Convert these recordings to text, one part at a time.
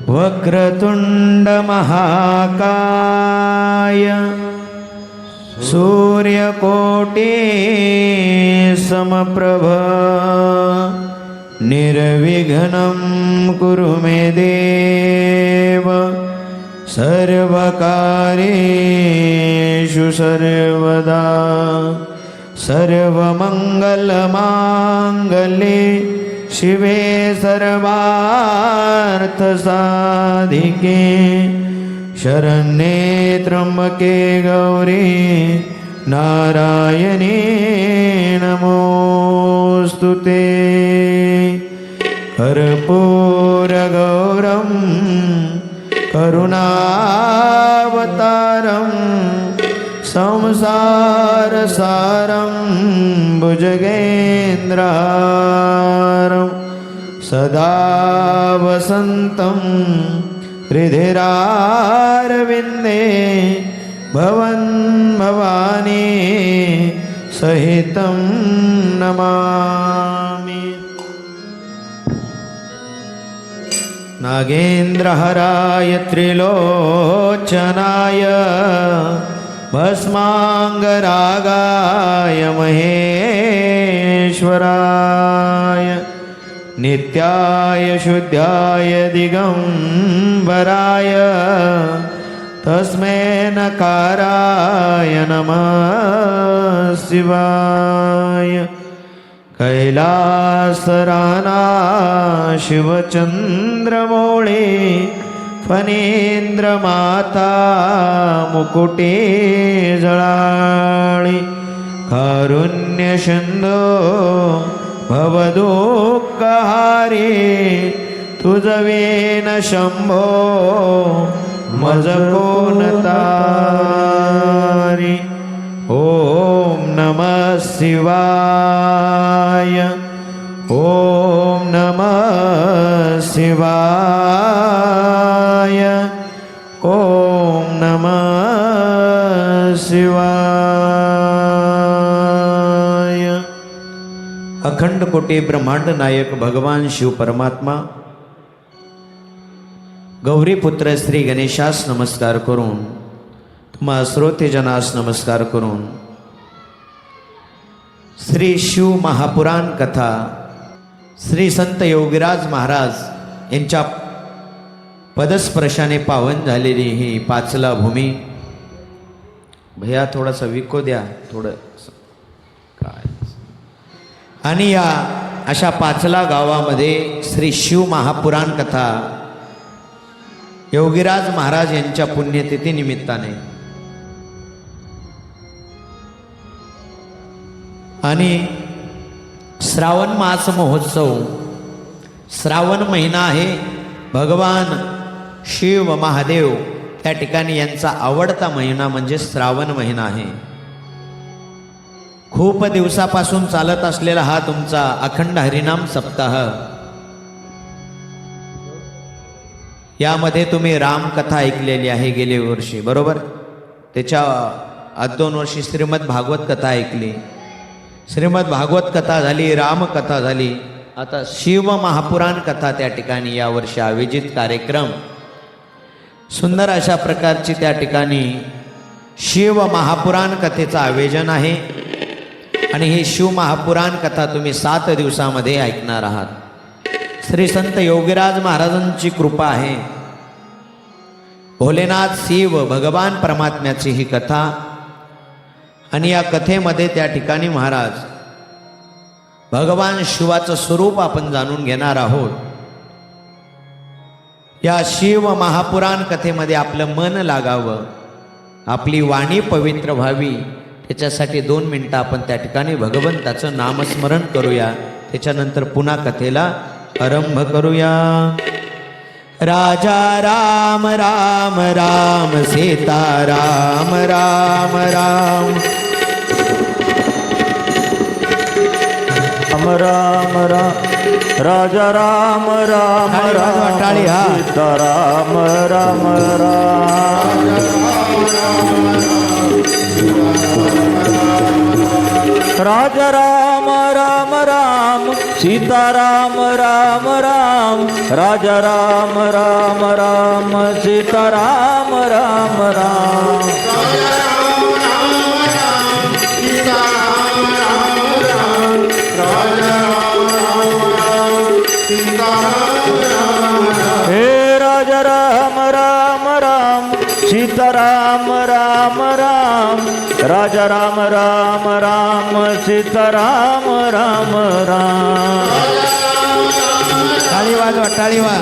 वक्रतुंड महाकाय सूर्यकोटि समप्रभ निर्विघ्नं कुरु मे देव सर्वकार्येषु सर्वदा सर्वमंगलमांगल्ये शिवे सर्वार्थसाधिके शरण्ये त्र्यंबके गौरी नारायणी नमोस्तुते कर्पूरगौरं करुणावतारं संसारसारं भुजगेन्द्रहारं सदा वसन्तं हृदयारविन्दे भवन् भवानी सहितं नमामि। नागेन्द्रहराय त्रिलोचनाय भस्मांगरागाय महेश्वराय नित्याय शुद्धाय दिगंबराय तस्मै नकाराय नमः शिवाय। कैलासराना शिवचंद्रमौळे फणेन्द्रमाता मुकुटे जळाळी कारुण्यसिंधो भवदुःखहारी तुझवेन शंभो मज कोण तारी। ओम नमः शिवाय ओम नमः शिवाय ओम नमः शिवाय। अखंड कोटी ब्रह्मांड नायक भगवान शिव परमात्मा गौरीपुत्र श्री गणेशास नमस्कार करून तुम्हा श्रोतेजनास नमस्कार करून श्री शिव महापुराण कथा श्री संत योगीराज महाराज यांच्या पदस्पर्शाने पावन झालेली ही पाचला भूमी। भैया थोडासा विको द्या थोडं काय। आणि या अशा पाचला गावामध्ये श्री शिव महापुराण कथा योगीराज महाराज यांच्या पुण्यतिथी निमित्ताने आणि श्रावण मास महोत्सव श्रावण महिना आहे। भगवान शिव महादेव त्या ठिकाणी यांचा आवडता महिना म्हणजे श्रावण महिना आहे। खूप दिवसापासून चालत असलेला हा तुमचा अखंड हरिनाम सप्ताह, यामध्ये तुम्ही रामकथा ऐकलेली आहे गेल्या वर्षी बरोबर। त्याच्या 2 वर्षी श्रीमद भागवत कथा ऐकली, श्रीमद भागवत कथा झाली, रामकथा झाली, आता शिव महापुराण कथा त्या ठिकाणी यावर्षी आयोजित कार्यक्रम सुंदर अशा प्रकारची त्या ठिकाणी शिव महापुराण कथेचं आयोजन आहे। आणि ही शिव महापुराण कथा तुम्ही 7 दिवसामध्ये ऐकणार आहात। श्री संत योगीराज महाराजांची कृपा आहे। भोलेनाथ शिव भगवान परमात्म्याची ही कथा आणि या कथेमध्ये त्या ठिकाणी महाराज भगवान शिवाचं स्वरूप आपण जाणून घेणार आहोत। या शिव महापुराण कथेमध्ये आपलं मन लागावं, आपली वाणी पवित्र व्हावी, त्याच्यासाठी 2 मिनिटं आपण त्या ठिकाणी भगवंताचं नामस्मरण करूया। त्याच्यानंतर पुन्हा कथेला आरंभ करूया। राजा राम राम राम सीता राम राम राम राम राम राजा राम राम राम सीता राम राम राम राजा राम राम राम सीताराम राम राम राजा राम राम राम सीताराम राम राम हे राजा राम राम राम सीताराम राम राम राजा राम राम राम सीताराम राम राम टाळी वाजवा टाळी वाज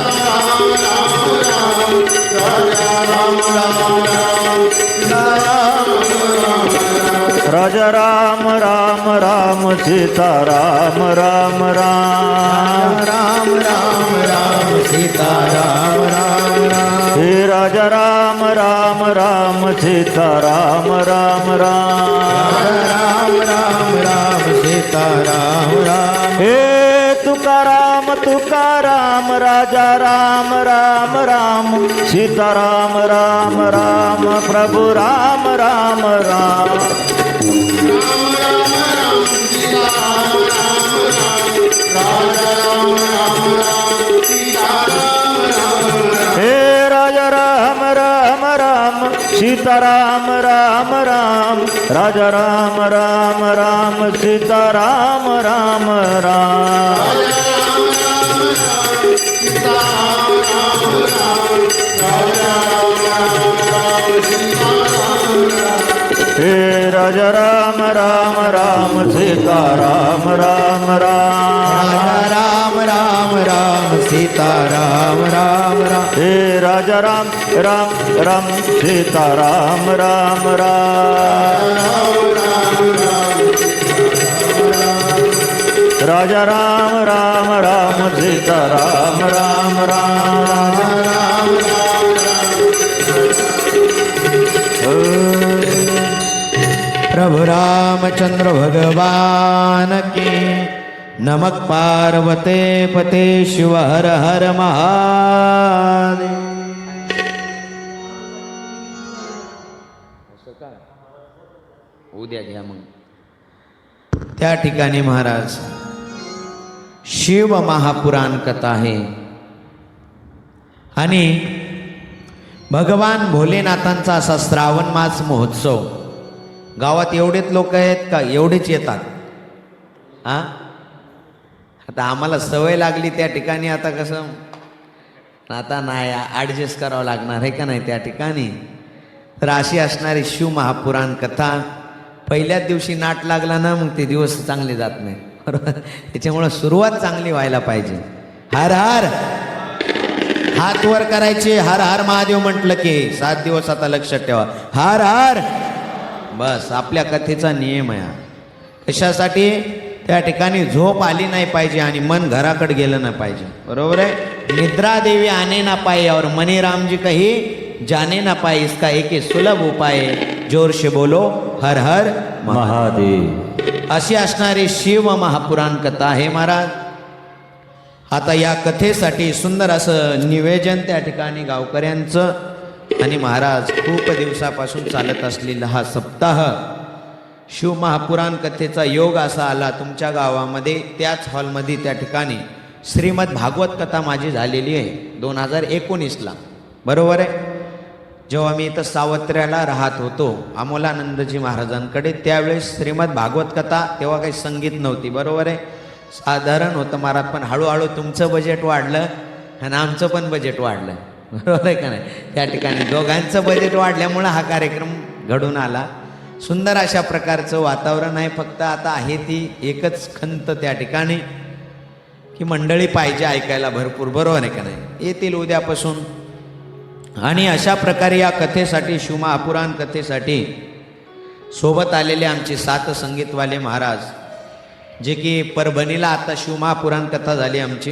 राजा राम राम राम सीताराम राम राम राम राम राम सीता राम राम राम हे राजा राम राम राम सीताराम राम राम राम राम राम सीता राम राम हे तुकाराम तुकाराम राजा राम राम राम सीताराम राम राम प्रभु राम राम राम हे राजा राम राम राम सीताराम राम राम राजा राम राम राम सीताराम राम राम हे राजा राम राम राम सीताराम राम राम राम राम राम सीता राम राम राम हे राजा राम राम राम सीताराम राम राम राजा राम राम राम सीताराम राम राम प्रभु रामचंद्र भगवान की नमक पार्वते पते शिव हर हर महादेव उद्या घ्या मग त्या ठिकाणी महाराज शिव महापुराण कथा आहे आणि भगवान भोलेनाथांचा असा श्रावण मास महोत्सव गावात एवढेच लोक आहेत का एवढेच येतात हां आता आम्हाला सवय लागली त्या ठिकाणी आता कसं आता नाही ॲडजस्ट करावं लागणार आहे का नाही त्या ठिकाणी तर अशी असणारी शिव महापुराण कथा पहिल्याच दिवशी नाट लागला ना मग ते दिवस चांगले जात नाही बरोबर त्याच्यामुळं सुरुवात चांगली व्हायला पाहिजे हर हर हात वर करायचे हर हर महादेव म्हटलं की 7 दिवस आता लक्षात ठेवा हर हर बस आपल्या कथेचा नियम आहे कशासाठी त्या ठिकाणी झोप आली नाही पाहिजे आणि मन घराकडे गेलं नाही पाहिजे बरोबर आहे निद्रा देवी आने ना पाए और मनी राम जी कही जाने ना पाए इसका एक ही सुलभ उपाय जोर से बोलो हर हर महादेव अशी असणारी शिव महापुराण कथा आहे महाराज आता या कथेसाठी सुंदर असं निवेदन त्या ठिकाणी गावकऱ्यांचं आणि महाराज खूप दिवसापासून चालत असलेला हा सप्ताह शिव महापुराण कथेचा योग असा आला तुमच्या गावामध्ये त्याच हॉलमध्ये त्या ठिकाणी श्रीमद भागवत कथा माझी झालेली आहे 2019ला बरोबर आहे जेव्हा मी इथं सावत्र्याला राहत होतो अमोलानंदजी महाराजांकडे त्यावेळेस श्रीमद भागवत कथा तेव्हा काही संगीत नव्हती बरोबर आहे साधारण होतं महाराज पण हळूहळू तुमचं बजेट वाढलं आणि आमचं पण बजेट वाढलं बरोबर आहे का नाही त्या ठिकाणी दोघांचं बजेट वाढल्यामुळं हा कार्यक्रम घडून आला सुंदर अशा प्रकारचं वातावरण आहे फक्त आता आहे ती एकच खंत त्या ठिकाणी की मंडळी पाहिजे ऐकायला भरपूर बरोबर आहे का नाही येतील उद्यापासून आणि अशा प्रकारे या कथेसाठी शिवमहापुराण कथेसाठी सोबत आलेले आमचे 7 संगीतवाले महाराज जे की परभणीला आता शिवमहापुराण कथा झाली आमची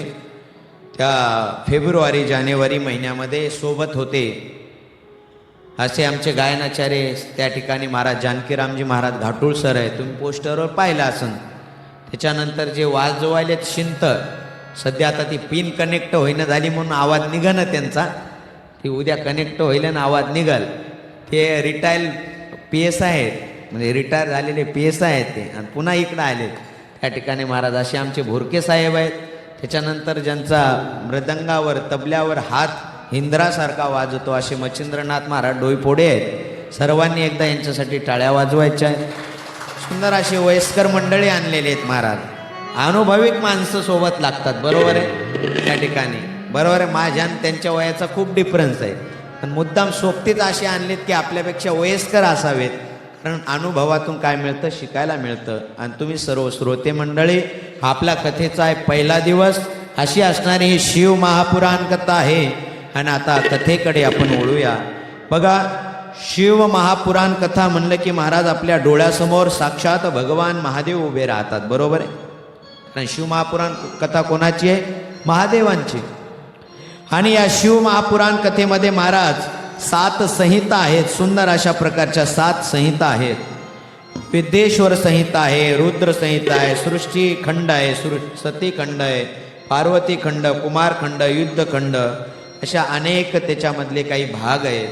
त्या फेब्रुवारी जानेवारी महिन्यामध्ये सोबत होते असे आमचे गायनाचार्य त्या ठिकाणी महाराज जानकीरामजी महाराज घाटुळ सर आहे तुम्ही पोस्टरवर पाहिलं असन त्याच्यानंतर जे वाजवायलेत शिंत सध्या आता ती पिन कनेक्ट होईना झाली म्हणून आवाज निघणं त्यांचा ती उद्या कनेक्ट होईल आणि आवाज निघल ते रिटायल PS आहेत म्हणजे रिटायर झालेले PSI आहेत ते, आणि पुन्हा इकडं आले त्या ठिकाणी महाराज. असे आमचे भोरके साहेब आहेत. त्याच्यानंतर ज्यांचा मृदंगावर तबल्यावर हात इंद्रासारखा वाजतो असे मच्छिंद्रनाथ महाराज डोईफोडे आहेत. सर्वांनी एकदा यांच्यासाठी टाळ्या वाजवायच्या आहेत. सुंदर अशी वयस्कर मंडळी आणलेली आहेत महाराज. अनुभविक माणसं सोबत लागतात, बरोबर आहे त्या ठिकाणी, बरोबर आहे. माझ्या आणि त्यांच्या वयाचा खूप डिफरन्स आहे, पण मुद्दाम सोबतीच असे आणलेत की आपल्यापेक्षा वयस्कर असावेत, कारण अनुभवातून काय मिळतं, शिकायला मिळतं. आणि तुम्ही सर्व श्रोते मंडळी, आपल्या कथेचा आहे पहिला दिवस. अशी असणारी ही शिव महापुराण कथा आहे. आणि आता कथेकडे आपण वळूया. बघा, शिव महापुराण कथा म्हणलं की महाराज आपल्या डोळ्यासमोर साक्षात भगवान महादेव उभे राहतात, बरोबर आहे. कारण शिव महापुराण कथा कोणाची आहे? महादेवांची. आणि या शिव महापुराण कथेमध्ये महाराज 7 संहिता आहेत. सुंदर अशा प्रकारच्या 7 संहिता आहेत. विद्येश्वर संहिता आहे, रुद्र संहिता आहे, सृष्टी खंड आहे, सती खंड आहे, पार्वती खंड, कुमार खंड, युद्ध खंड, अशा अनेक त्याच्यामधले काही भाग आहेत.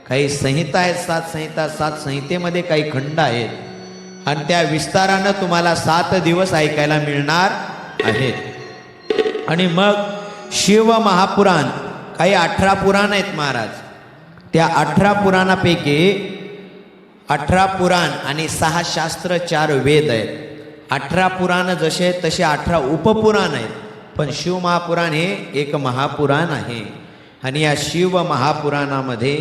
काही संहिता आहेत, 7 संहिता. 7 संहितेमध्ये काही खंड आहेत. आणि त्या विस्तारानं तुम्हाला 7 दिवस ऐकायला मिळणार आहेत. आणि मग शिव महापुराण, काही 18 पुराण आहेत महाराज. त्या 18 पुराणापैकी 18 पुराण आणि 6 शास्त्र, 4 वेद आहेत. 18 पुराण जसे आहेत तसे 18 उपपुराण आहेत. पण शिव महापुराण हे एक महापुराण आहे. आणि या शिव महापुराणामध्ये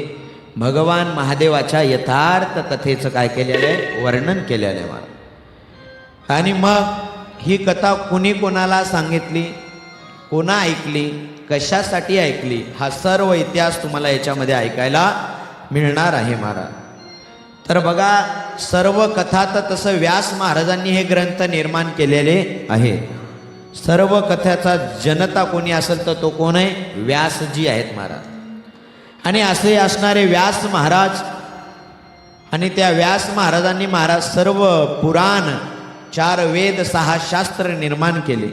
भगवान महादेवाच्या यथार्थ कथेचं काय केलेलं आहे? वर्णन केलेलं आहे महाराज. आणि मग ही कथा कुणी कोणाला सांगितली, कोणा ऐकली, कशासाठी ऐकली, हा सर्व इतिहास तुम्हाला याच्यामध्ये ऐकायला मिळणार आहे महाराज. तर बघा, सर्व कथा तर तसं व्यास महाराजांनी हे ग्रंथ निर्माण केलेले आहे. सर्व कथाचा जनता कोणी असेल तर तो कोण आहे? व्यासजी आहेत महाराज. आणि असे असणारे व्यास महाराज, आणि त्या व्यास महाराजांनी महाराज सर्व पुराण, 4 वेद, 6 शास्त्र निर्माण केले.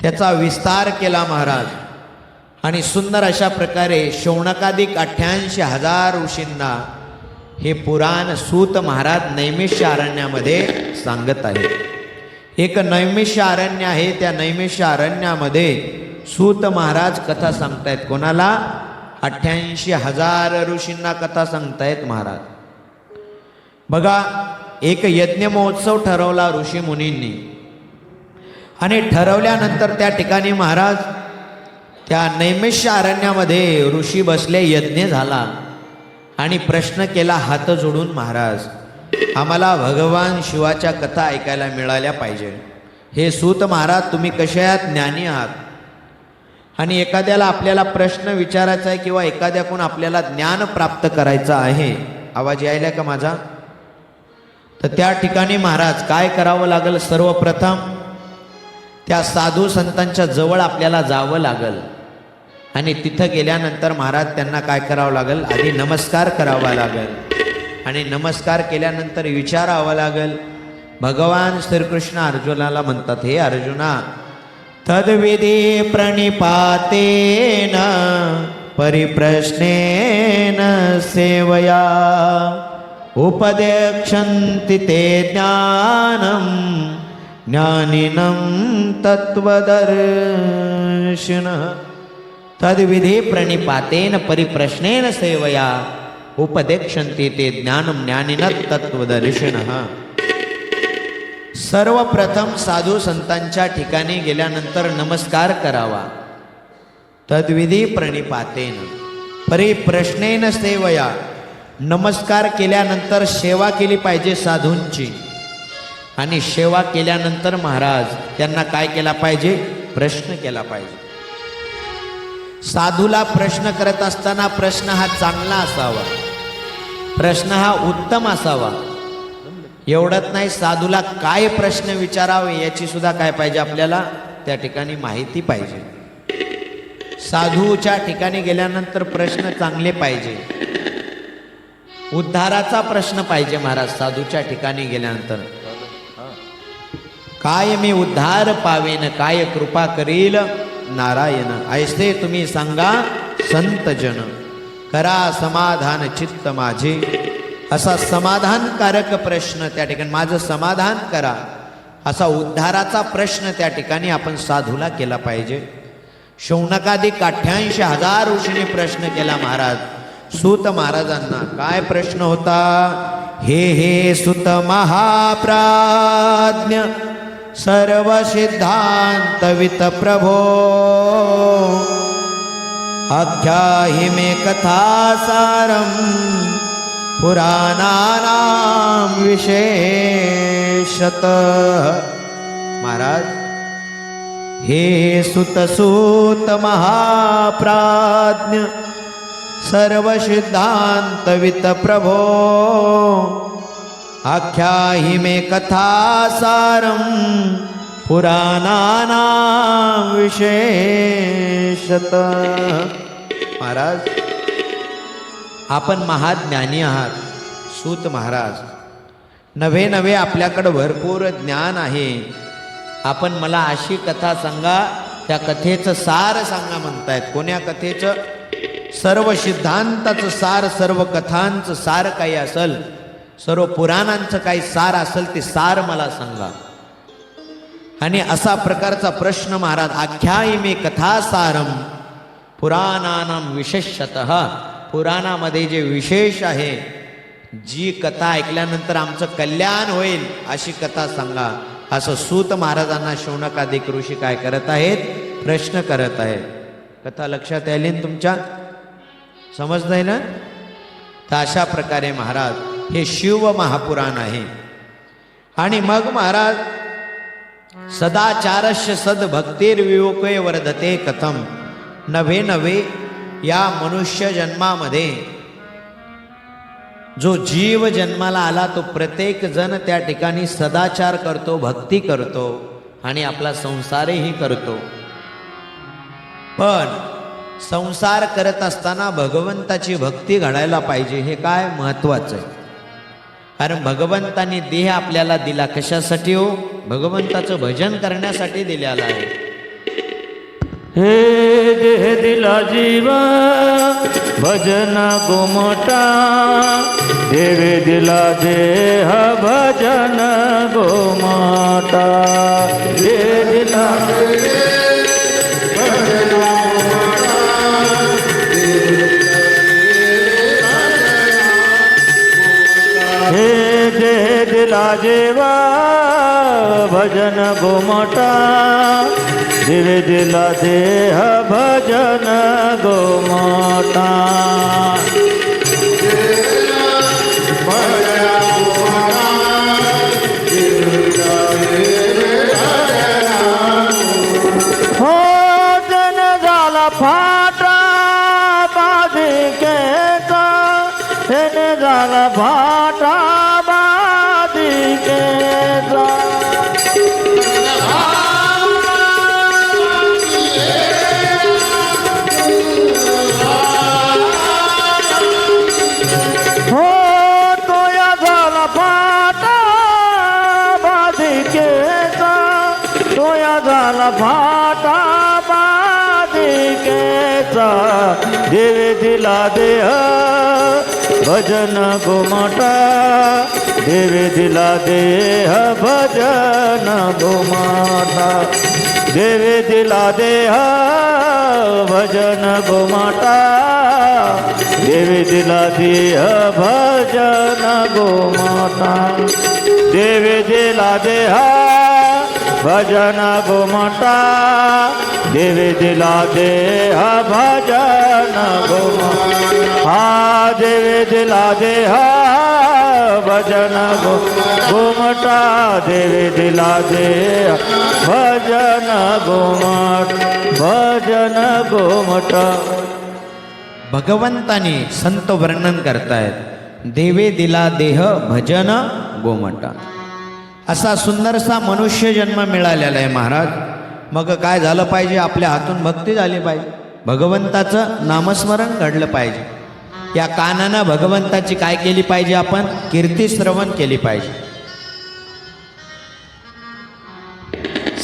त्याचा विस्तार केला महाराज. आणि सुंदर अशा प्रकारे शौनकादिक 88,000 ऋषींना हे पुराण सूत महाराज नैमिष्य अरण्यामध्ये सांगत आहे. एक नैमिष्य अरण्य आहे. त्या नैमिष्य अरण्यामध्ये सूत महाराज कथा सांगतायत. कोणाला? 88,000 ऋषींना कथा सांगतायत महाराज. बघा, एक यज्ञ महोत्सव ठरवला ऋषी मुनींनी. आणि ठरवल्यानंतर त्या ठिकाणी महाराज त्या नैमिष्य अरण्यामध्ये ऋषी बसले, यज्ञ झाला. आणि प्रश्न केला हात जोडून, महाराज आम्हाला भगवान शिवाच्या कथा ऐकायला मिळाल्या पाहिजे. हे सूत महाराज, तुम्ही कसे आहात? ज्ञानी आहात. आणि एखाद्याला आपल्याला प्रश्न विचारायचा आहे किंवा एखाद्याकडून आपल्याला ज्ञान प्राप्त करायचं आहे, आवाज यायला का माझा? तर त्या ठिकाणी महाराज काय करावं लागेल? सर्वप्रथम त्या साधू संतांच्या जवळ आपल्याला जावं लागेल. आणि तिथं गेल्यानंतर महाराज त्यांना काय करावं लागेल? आधी नमस्कार करावा लागेल. आणि नमस्कार केल्यानंतर विचारावं लागेल. भगवान श्रीकृष्ण अर्जुनाला म्हणतात, हे अर्जुना, तद्विधी प्रणिपातेन परिप्रश्नेन सेवया उपदेक्षन्ति ते ज्ञानं ज्ञानिनं तत्त्वदर्शिनः. तद्विधी प्रणिपातेन परिप्रश्नेन सेवया उपदेक्षन्ति ते ज्ञानं ज्ञानिनं तत्त्वदर्शिनः. सर्वप्रथम साधू संतांच्या ठिकाणी गेल्यानंतर नमस्कार करावा. तद्विधी प्रणिपातेन परिप्रश्नेन सेवया. नमस्कार केल्यानंतर सेवा केली पाहिजे साधूंची. आणि सेवा केल्यानंतर महाराज त्यांना काय केला पाहिजे? प्रश्न केला पाहिजे. साधूला प्रश्न करत असताना प्रश्न हा चांगला असावा, प्रश्न हा उत्तम असावा. एवढंच नाही, साधूला काय प्रश्न विचारावे याची सुद्धा काय पाहिजे? आपल्याला त्या ठिकाणी माहिती पाहिजे. साधूच्या ठिकाणी गेल्यानंतर प्रश्न चांगले पाहिजे. उद्धाराचा प्रश्न पाहिजे महाराज. साधूच्या ठिकाणी गेल्यानंतर काय मी उद्धार पावेन, काय कृपा करील नारायण, ऐसे तुम्ही सांगा संत जन. करा समाधान चित्त माझे, असा समाधानकारक प्रश्न त्या ठिकाणी, माझं समाधान करा असा उद्धाराचा प्रश्न त्या ठिकाणी आपण साधूला केला पाहिजे. शौनकादिक 88,000 ऋषींनी प्रश्न केला महाराज. सूत महाराजांना काय प्रश्न होता? हे सुत महाप्राज्ञ सर्व सिद्धांतवित प्रभो, आख्याहि मे कथासारं पुराणानां विशेषतः. महाराज, हे सुत महाप्राज्ञ सर्व सिद्धांतवित प्रभो, आख्याहि मे कथासारं पुराणानां विशेषतः. महाराज, आपण महाज्ञानी आहात. सूत महाराज, नवे नवे आपल्याकडं भरपूर ज्ञान आहे. आपण मला अशी कथा सांगा, त्या कथेचं सार सांगा म्हणतायत. कोण्या कथेचं? सर्व सिद्धांताचं सार, सर्व कथांचं सार काही असेल, सर्व पुराणांचं काही सार असेल, ते सार मला सांगा. आणि असा प्रकारचा प्रश्न महाराज. आख्यायि मे कथासारम पुराणानां विशेषतः, पुराणामध्ये जे विशेष आहे, जी कथा ऐकल्यानंतर आमचं कल्याण होईल अशी कथा सांगा. असं सूत महाराजांना शौनकादिक ऋषी काय करत आहेत? प्रश्न करत आहेत. कथा लक्षात यायली ना तुमच्या? समजतंय ना? तर अशा प्रकारे महाराज हे शिव महापुराण आहे. आणि मग महाराज, सदाचारस्य सद्भक्तिर्वियोगे वर्धते कथम. नवे नवे या मनुष्य जन्मामध्ये जो जीव जन्माला आला, तो प्रत्येक जण त्या ठिकाणी सदाचार करतो, भक्ती करतो आणि आपला संसारही करतो. पण संसार करत असताना भगवंताची भक्ती घडायला पाहिजे. हे काय महत्वाचं आहे. कारण भगवंतानी देह आपल्याला दिला कशासाठी हो? भगवंताचं भजन करण्यासाठी दिलेला आहे. हे देह दिला जीवा भजन गोमटा, देवे दिला देह भजन गोमाता. हे दिला हे देह दिला जेवा भजन गोमटा, दिवे दिला देह भजन गोमाता. हो जन झाला फाटा बाधिकेचा, जन झाला फाटा बाधिकेचा. फाटा बाधिकेचा, देवे दिला देह भजन गोमाता, देवे दिला देह भजन गोमाता. देवे दिला देह भजन गोमाता, देवे दिला देह भजन गोमाता. देवे दिला देह भजन गोमाता, देवे दिला देह भजन गोमाता. हा देवे दिला देह भजन गोमाता, देवे दिला देह भजन गोमाता, भजन गोमाता. भगवंतानी संत वर्णन करतायत, देवे दिला देह भजन गोमाता. असा सुंदरसा मनुष्य जन्म मिळालेला आहे महाराज. मग काय झालं पाहिजे? आपल्या हातून भक्ती झाली पाहिजे, भगवंताचं नामस्मरण घडलं पाहिजे. या कानानं भगवंताची काय केली पाहिजे? आपण कीर्ती श्रवण केली पाहिजे.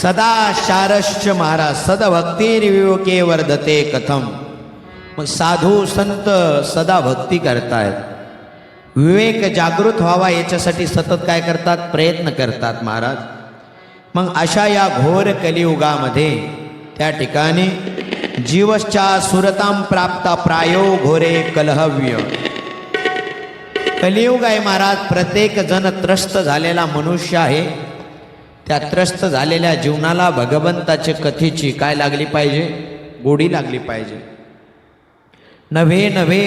सदा शारश्च महाराज सदभक्तिर्वियोगे वर्धते कथम. मग साधू संत सदा भक्ती करतायत. विवेक जागृत व्हावा याच्यासाठी सतत काय करतात, प्रयत्न करतात महाराज. मग अशा या घोर कलियुगामध्ये त्या ठिकाणी जीवश्चा सुरतां प्राप्ता प्रायो घोरे कलहव्य. कलियुग आहे महाराज. प्रत्येक जण त्रस्त झालेला मनुष्य आहे. त्या त्रस्त झालेल्या जीवनाला भगवंताच्या कथेची काय लागली पाहिजे, गोडी लागली पाहिजे. नव्हे नव्हे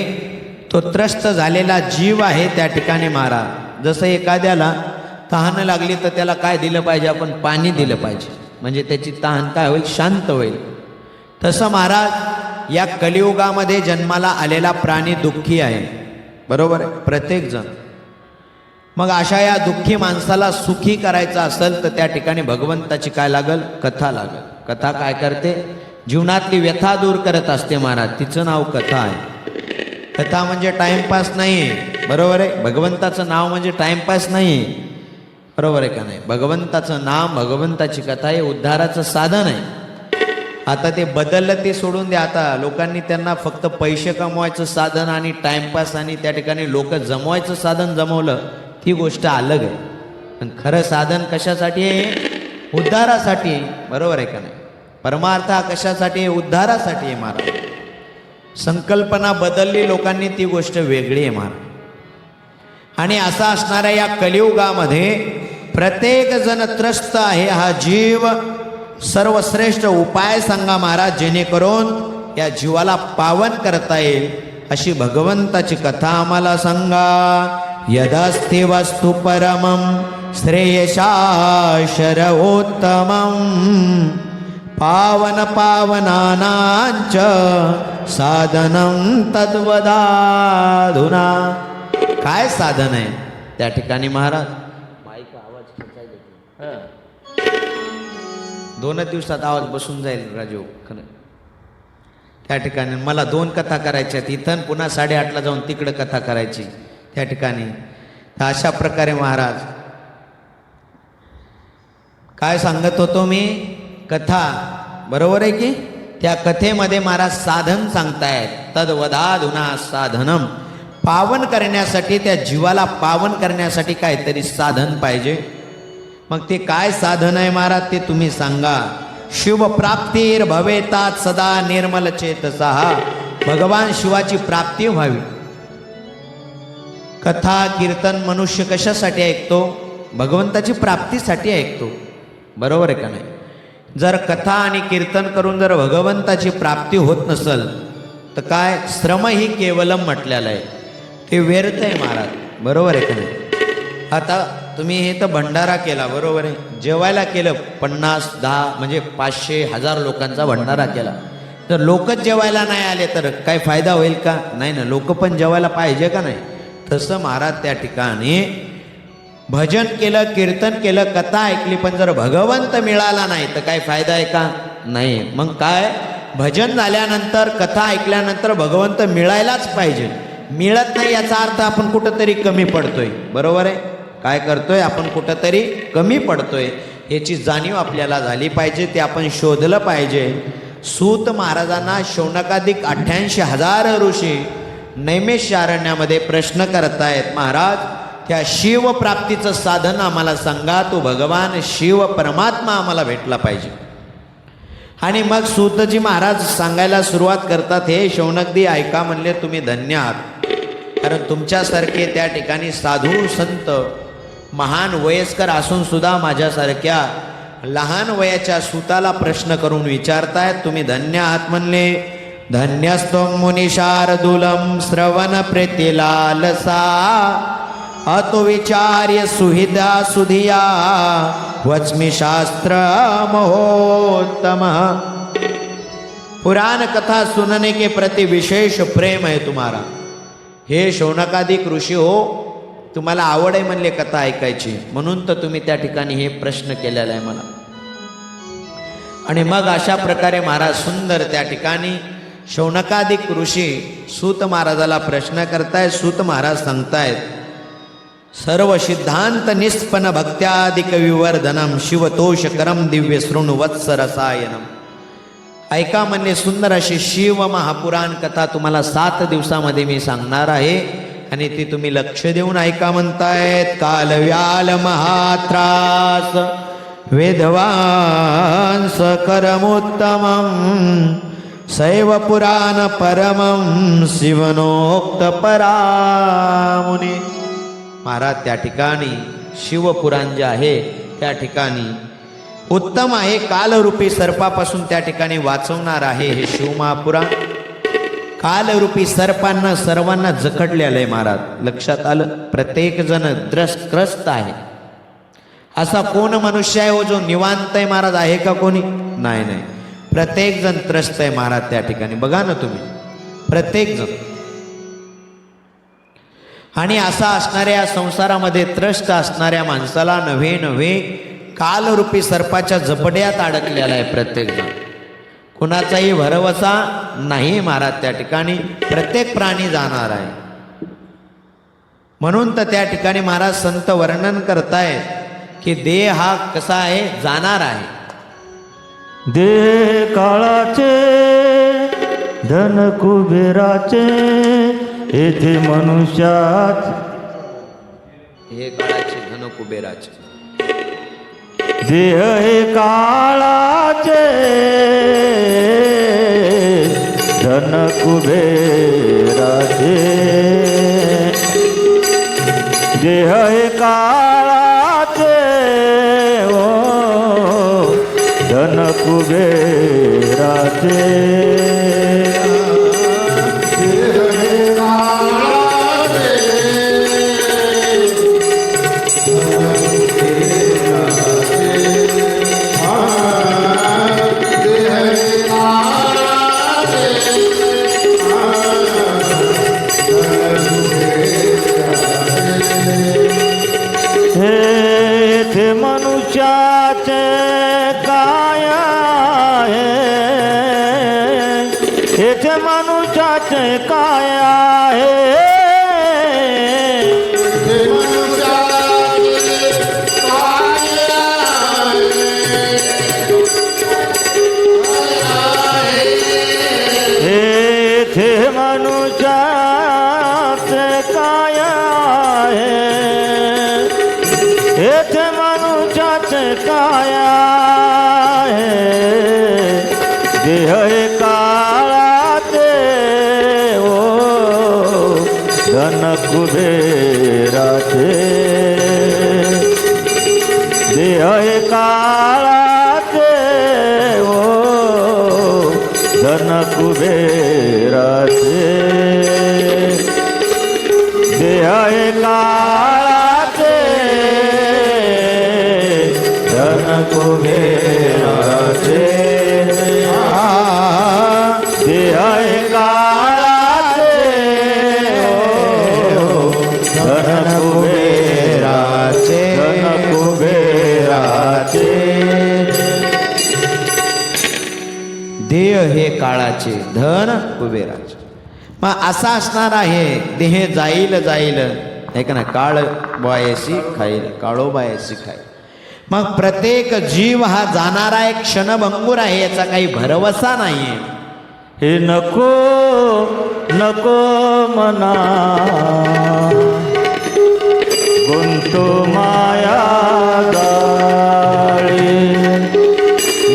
तो त्रस्त झालेला जीव आहे त्या ठिकाणी महाराज. जसं एखाद्याला तहान लागली तर त्याला काय दिलं पाहिजे, आपण पाणी दिलं पाहिजे, म्हणजे त्याची तहान काय होईल, शांत होईल. तसं महाराज या कलियुगामध्ये जन्माला आलेला प्राणी दुःखी आहे, बरोबर आहे, प्रत्येकजण. मग अशा या दुःखी माणसाला सुखी करायचं असेल तर त्या ठिकाणी भगवंताची काय लागल, कथा लागल. कथा काय करते, जीवनातली व्यथा दूर करत असते महाराज. तिचं नाव कथा आहे. कथा म्हणजे टाइमपास नाही आहे, बरोबर आहे. भगवंताचं नाव म्हणजे टाइमपास नाही आहे, बरोबर आहे का नाही. भगवंताचं नाम, भगवंताची कथा हे उद्धाराचं साधन आहे. आता ते बदललं ते सोडून द्या. आता लोकांनी त्यांना फक्त पैसे कमवायचं साधन आणि टाइमपास आणि त्या ठिकाणी लोक जमवायचं साधन जमवलं, ती गोष्ट अलग आहे. पण खरं साधन कशासाठी आहे, उद्धारासाठी आहे, बरोबर आहे का नाही. परमार्थ हा कशासाठी आहे, उद्धारासाठी आहे महाराज. संकल्पना बदलली लोकांनी, ती गोष्ट वेगळी आहे महाराज. आणि असा असणाऱ्या या कलियुगामध्ये प्रत्येक जण त्रस्त आहे. हा जीव सर्वश्रेष्ठ उपाय सांगा महाराज, जेणेकरून या जीवाला पावन करता येईल अशी भगवंताची कथा आम्हाला सांगा. यदस्ति वस्तु परमं श्रेयशाशरवोत्तमं पावन पावनानांच साधनं तद्वदाधुना. काय साधन आहे त्या ठिकाणी महाराज. माईक आवाज खेचायला 2 दिवसात आवाज बसून जाईल राजू. खरं त्या ठिकाणी मला 2 कथा करायच्यात. इथं पुन्हा 8:30ला जाऊन तिकडं कथा करायची त्या ठिकाणी. तर अशा प्रकारे महाराज काय सांगत होतो मी, कथा, बरोबर आहे की. त्या कथेमध्ये महाराज साधन सांगतायत. तद्वदाधुना साधनम. पावन करण्यासाठी, त्या जीवाला पावन करण्यासाठी काहीतरी साधन पाहिजे. मग ते काय साधन आहे महाराज, ते तुम्ही सांगा. शिवप्राप्तीर भवेतात सदा निर्मल चेतसा. भगवान शिवाची प्राप्ती व्हावी. कथा कीर्तन मनुष्य कशासाठी ऐकतो, भगवंताची प्राप्तीसाठी ऐकतो, बरोबर आहे का नाही. जर कथा आणि कीर्तन करून जर भगवंताची प्राप्ती होत नसल तर काय, श्रम ही केवलम म्हटलेलं आहे, ते व्यर्थ आहे महाराज, बरोबर आहे का नाही. आता तुम्ही हे तर भंडारा केला, बरोबर आहे, जेवायला केलं, 50, 10 म्हणजे 500, 1000 लोकांचा भंडारा केला. तर लोकच जेवायला नाही आले तर काय फायदा होईल का, नाही ना. लोक पण जेवायला पाहिजे का नाही. तसं महाराज त्या ठिकाणी भजन केलं, कीर्तन केलं, कथा ऐकली, पण जर भगवंत मिळाला नाही तर काय फायदा आहे का, नाही. मग काय, भजन झाल्यानंतर, कथा ऐकल्यानंतर भगवंत मिळायलाच पाहिजे. मिळत नाही याचा अर्थ आपण कुठंतरी कमी पडतोय, बरोबर आहे. काय करतोय आपण, कुठंतरी कमी पडतोय, याची जाणीव आपल्याला झाली पाहिजे. ते आपण शोधलं पाहिजे. सूत महाराजांना शौनकाधिक 88,000 ऋषी नैमिषारण्यामध्ये प्रश्न करतायत, महाराज त्या शिवप्राप्तीचं साधन आम्हाला सांगा. तो भगवान शिव परमात्मा आम्हाला भेटला पाहिजे. आणि मग सूतजी महाराज सांगायला सुरुवात करतात, हे शौनकदी ऐका, म्हणले तुम्ही धन्य आहात, कारण तुमच्यासारखे त्या ठिकाणी साधू संत महान वयस्कर असून सुद्धा माझ्यासारख्या लहान वयाच्या सूताला प्रश्न करून विचारतायत, तुम्ही धन्य आहात म्हणले. धन्यस्त्वं मुनिशार्दूलं श्रवण प्रीतिलालसा अतो विचार्य सुहिदा सुधिया वच्मि शास्त्र महोत्तम. पुराण कथा सुनने के प्रति विशेष प्रेम है तुम्हारा. हे शौनकाधिक ऋषी हो, तुम्हाला आवड आहे म्हणले कथा ऐकायची, म्हणून तर तुम्ही त्या ठिकाणी हे प्रश्न केलेला आहे मला. आणि मग अशा प्रकारे महाराज सुंदर त्या ठिकाणी शौनकाधिक ऋषी सूत महाराजाला प्रश्न करतायत. सूत महाराज सांगतायत, सर्व सिद्धांत निष्पन्न भक्त्यादिक विवर्धनम शिवतोषकरम दिव्य शृणु वत्स रसायनम. ऐका म्हणले सुंदर अशी शिव महापुराण कथा तुम्हाला 7 दिवसामध्ये मी सांगणार आहे. आणि ती तुम्ही लक्ष देऊन ऐका म्हणतायत. कालव्याल महात्रास वेदवांस करमोत्तमं सैव पुराण परमं शिवनोक्त परामुनी. महाराज त्या ठिकाणी शिवपुराण जे आहे त्या ठिकाणी उत्तम आहे. कालरूपी सर्पापासून त्या ठिकाणी वाचवणार आहे हे शिवमहापुराण. कालरूपी सर्पांना सर्वांना जखडलेलं आहे महाराज. लक्षात आलं. प्रत्येक जण त्रस्त आहे. असा कोण मनुष्य आहे हो जो निवांत आहे महाराज? आहे का कोणी? नाही नाही, प्रत्येक जण त्रस्त आहे महाराज त्या ठिकाणी. बघा ना तुम्ही, प्रत्येक जण. आणि असा असणाऱ्या संसारामध्ये त्रस्त असणाऱ्या माणसाला नव्हे नव्हे कालरूपी सर्पाच्या झपड्यात अडकलेला आहे प्रत्येक जण. कुणाचाही भरवसा नाही महाराज त्या ठिकाणी. प्रत्येक प्राणी जाणार आहे. म्हणून तर त्या ठिकाणी महाराज संत वर्णन करतायत की देह हा कसा आहे? जाणार आहे. देह काळाचे धन कुबेराचे येथे मनुष्यात. हे काळाचे धन कुबेराचे. देह हे काळाचे धन कुबेराचे. देह हे काळाचे ओ धन कुबेराचे. हे मनुष्याचे काय आहे? येथे मनुष्याचे काय आहे? येथे मनुष्याचे काय आहे? येथे मनुष्याचे काय आहे? देह हे काळाचे ओ धन कुबेराचे. देह हे काळाचे ओ धन कुबेराचे. देह हे काळाचे धन कुबेराचे. देह हे काळाचे धन कुबेराचे. धन कुबेराचे. देह हे काळाचे धन कुबेराचे. मग असा असणार आहे. देह जाईल जाईल आहे का ना. काळ बायसी खाईल काळो बायसी खाईल. मग प्रत्येक जीव हा जाणारा एक क्षणभंगूर आहे. याचा काही भरवसा नाहीये. हे नको नको मना गुंतो माया जाळी.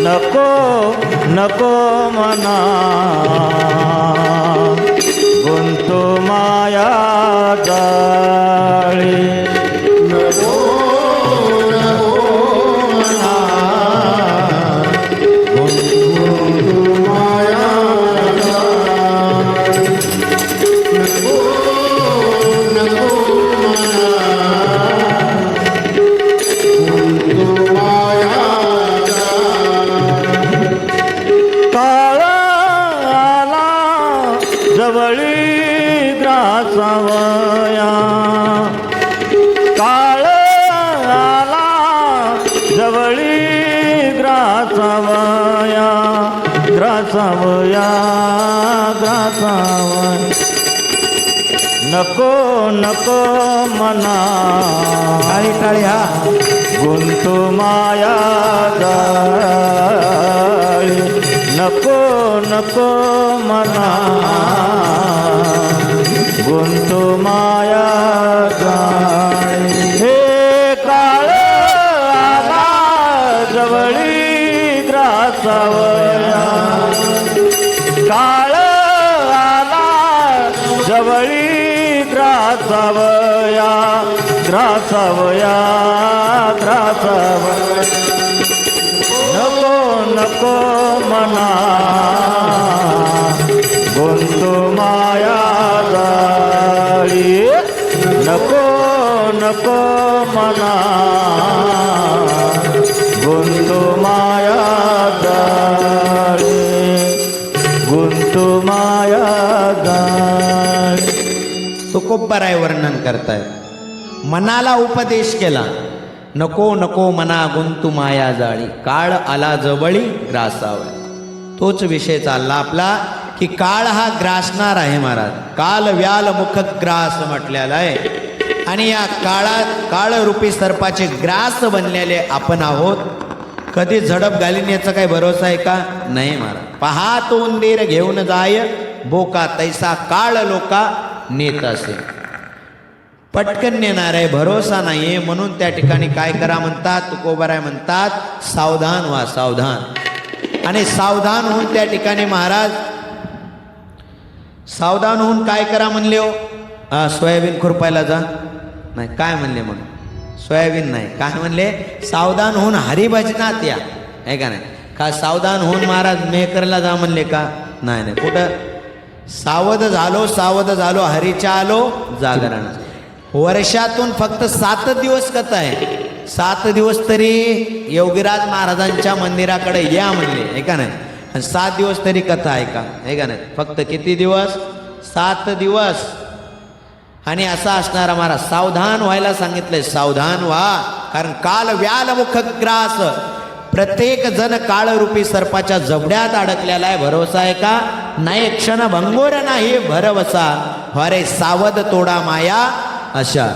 नको नको मना गुंतो माया जाळी. नको नको मना गुंतो माया जाळी. नको नको मना गुंतो माया जवळी ग्रासावया. काळ आला जवळी ग्रासावया. ग्रासावया ग्रासावया. नको नको मना टाळी टाळी हा गुंतो माया जाळी. नको नको मना गुंतो माया जवळी ग्रासावया ग्रासावया ग्रासावया नको नको मना गुंतू माया जाळी नको नको मना गुंतू माया जाळी गुंतू माया जाळी. तुकोबराय वर्णन करतायत. मनाला उपदेश केला, नको नको मना गुंतू माया जाळी, काळ आला जवळी ग्रासावया. तोच विषय चालला आपला की काळ हा ग्रासणार आहे महाराज. काल व्याल मुख ग्रास म्हटलेला आहे आणि या काळात काळरूपी सर्पाचे ग्रास बनलेले आपण आहोत. कधी झडप घालीन याचा काही भरोसा आहे का? नाही महाराज. पहा तो उंदीर घेऊन जाय बोका, तैसा काळ लोका नेत असे. पटकन नेणार आहे, भरोसा नाहीये. म्हणून त्या ठिकाणी काय करा म्हणतात, तुकोबराय म्हणतात सावधान व्हा, सावधान. आणि सावधान होऊन त्या ठिकाणी महाराज सावधान होऊन काय करा म्हणले हो? सोयाबीन खुरपायला जा. नाही, काय म्हणले मग? सोयाबीन नाही, काय म्हणले? सावधान होऊन हरिभजनात या, आहे का नाही? का सावधान होऊन महाराज मेकरला जा म्हणले का? नाही नाही, कुठं? सावध झालो हरीच्या आलो जागरण. वर्षातून फक्त 7 दिवस कथा आहे. 7 दिवस तरी योगीराज महाराजांच्या मंदिराकडे या म्हणले, आहे का नाही? आणि 7 दिवस तरी कथा आहे का? आहे का नाही? फक्त किती दिवस? 7 दिवस. आणि असा असणारा महाराज सावधान व्हायला सांगितलंय. सावधान व्हा, कारण काल व्याल मुख ग्रास. प्रत्येक जण काळरूपी सर्पाच्या जबड्यात अडकलेला आहे. भरोसा आहे का? नाही. क्षण भंगोर नाही भरवसा, वारे सावध तोडा माया अशा.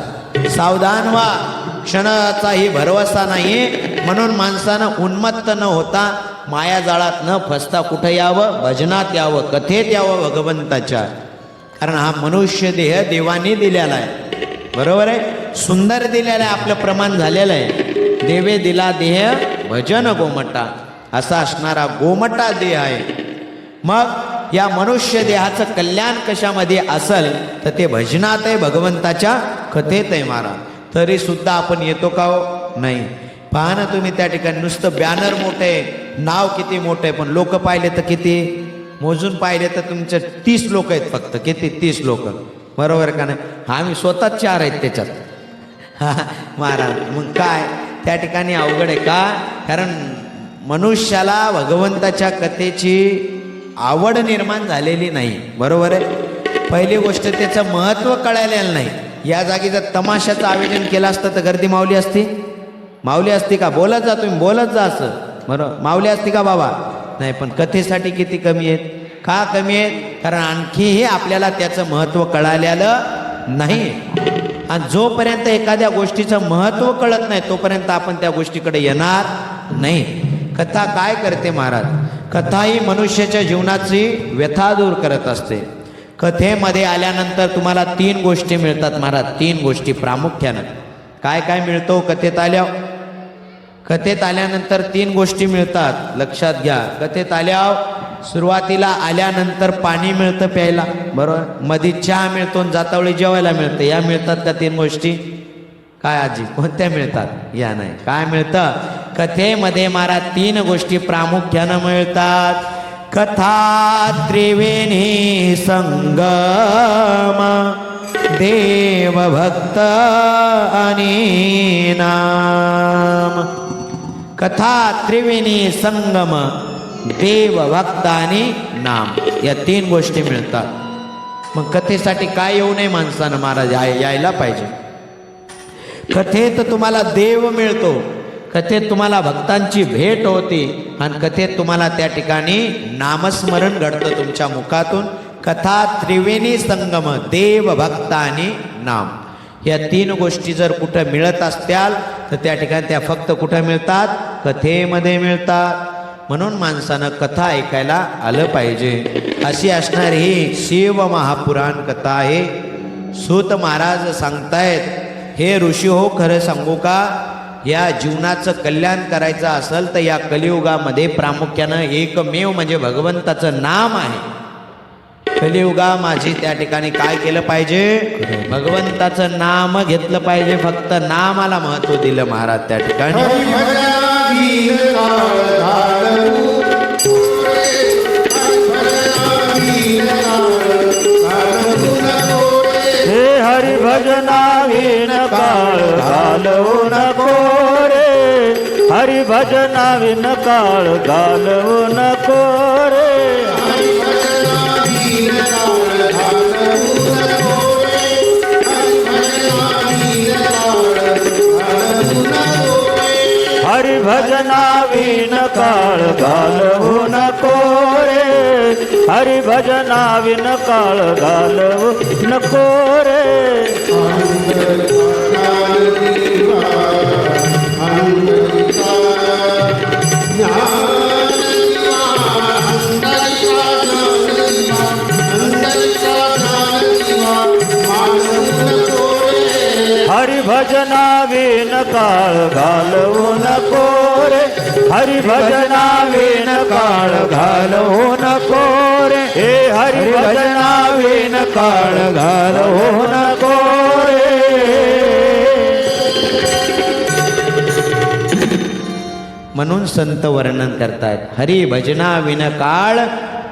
सावधान व्हा, क्षणाचाही भरवसा नाही. म्हणून माणसानं उन्मत्त न होता, मायाजाळात न फसता कुठं यावं? भजनात यावं, कथेत यावं भगवंताच्या. कारण हा मनुष्य देह देवानी दिलेला आहे. बरोबर आहे? सुंदर दिलेला आहे, आपलं प्रमाण झालेलं आहे. देवे दिला देह भजन गोमटा, असा असणारा गोमटा देह आहे. मग या मनुष्य देहाचं कल्याण कशामध्ये असेल तर ते भजनात आहे, भगवंताच्या कथेत आहे महाराज. तरी सुद्धा आपण येतो का हो? नाही. पहा ना तुम्ही त्या ठिकाणी नुसतं बॅनर मोठं आहे, नाव किती मोठं आहे, पण लोक पाहिले तर किती? मोजून पाहिले तर तुमचे 30 लोक आहेत फक्त. किती? 30 लोक. बरोबर का नाही? आम्ही स्वतः 4 आहेत त्याच्यात महाराज. मग काय त्या ठिकाणी अवघड आहे का? कारण मनुष्याला भगवंताच्या कथेची आवड निर्माण झालेली नाही. बरोबर आहे? पहिली गोष्ट त्याचं महत्त्व कळालेलं नाही. या जागी जर तमाशाचं आयोजन केलं असतं तर गर्दी मावली असती? मावली असती का? बोलत जा तुम्ही, बोलत जा असं. बरोबर, मावली असती का बाबा? नाही. पण कथेसाठी किती कमी आहेत? का कमी आहेत? कारण आणखीही आपल्याला त्याचं महत्त्व कळालेलं नाही. आणि जोपर्यंत एखाद्या गोष्टीचं महत्त्व कळत नाही तोपर्यंत आपण त्या गोष्टीकडे येणार नाही. कथा काय करते महाराज? कथा ही मनुष्याच्या जीवनाची व्यथा दूर करत असते. कथेमध्ये आल्यानंतर तुम्हाला 3 गोष्टी मिळतात महाराज. 3 गोष्टी प्रामुख्यानं. काय काय मिळतो कथेत आल्यावर? कथेत आल्यानंतर 3 गोष्टी मिळतात, लक्षात घ्या. कथेत आल्यावर सुरुवातीला आल्यानंतर पाणी मिळतं प्यायला. बरोबर? मध्ये चहा मिळतो, जातावेळी जेवायला मिळतं. या मिळतात का 3 गोष्टी? काय आजी, कोणत्या मिळतात? या नाही. काय मिळतं कथेमध्ये महाराज? 3 गोष्टी प्रामुख्यानं मिळतात. कथा त्रिवेणी संगम, देव भक्त आणि नाम. कथा त्रिवेणी संगम, देव भक्त आणि नाम, या 3 गोष्टी मिळतात. मग कथेसाठी काय येऊ नये माणसानं महाराज? यायला पाहिजे. कथेत तुम्हाला देव मिळतो, कथेत तुम्हाला भक्तांची भेट होती आणि कथेत तुम्हाला त्या ठिकाणी नामस्मरण घडतं तुमच्या मुखातून. कथा त्रिवेणी संगम, देव भक्त आणि नाम, या 3 गोष्टी जर कुठं मिळत असत्याल तर त्या ठिकाणी त्या फक्त कुठं मिळतात? कथेमध्ये मिळतात. म्हणून माणसानं कथा ऐकायला आलं पाहिजे. अशी असणारी ही शिव महापुराण कथा आहे. सूत महाराज सांगतायत, हे ऋषी हो, खरं सांगू का? या जीवनाचं कल्याण करायचं असेल तर या कलियुगामध्ये प्रामुख्यानं एकमेव म्हणजे भगवंताचं नाम आहे. कलियुगा माझी त्या ठिकाणी काय केलं पाहिजे? भगवंताचं नाम घेतलं पाहिजे. फक्त नामाला महत्व दिलं महाराज त्या ठिकाणी. हे हरी भजनाविन काळ घालवू नको रे, हरी भजनाविन काळ घालवू नको रे. हरी भजनाविन काळ घालवू नको रे, हरी भजनाविन काळ घालवू नको रे. हरी भजनाविन काळ घालवू नको रे, हरी भजनाविन काळ घालवू नको रे. हे हरी भजनाविन काळ घालवू नको रे. म्हणून संत वर्णन करतायत, हरी भजना विन काळ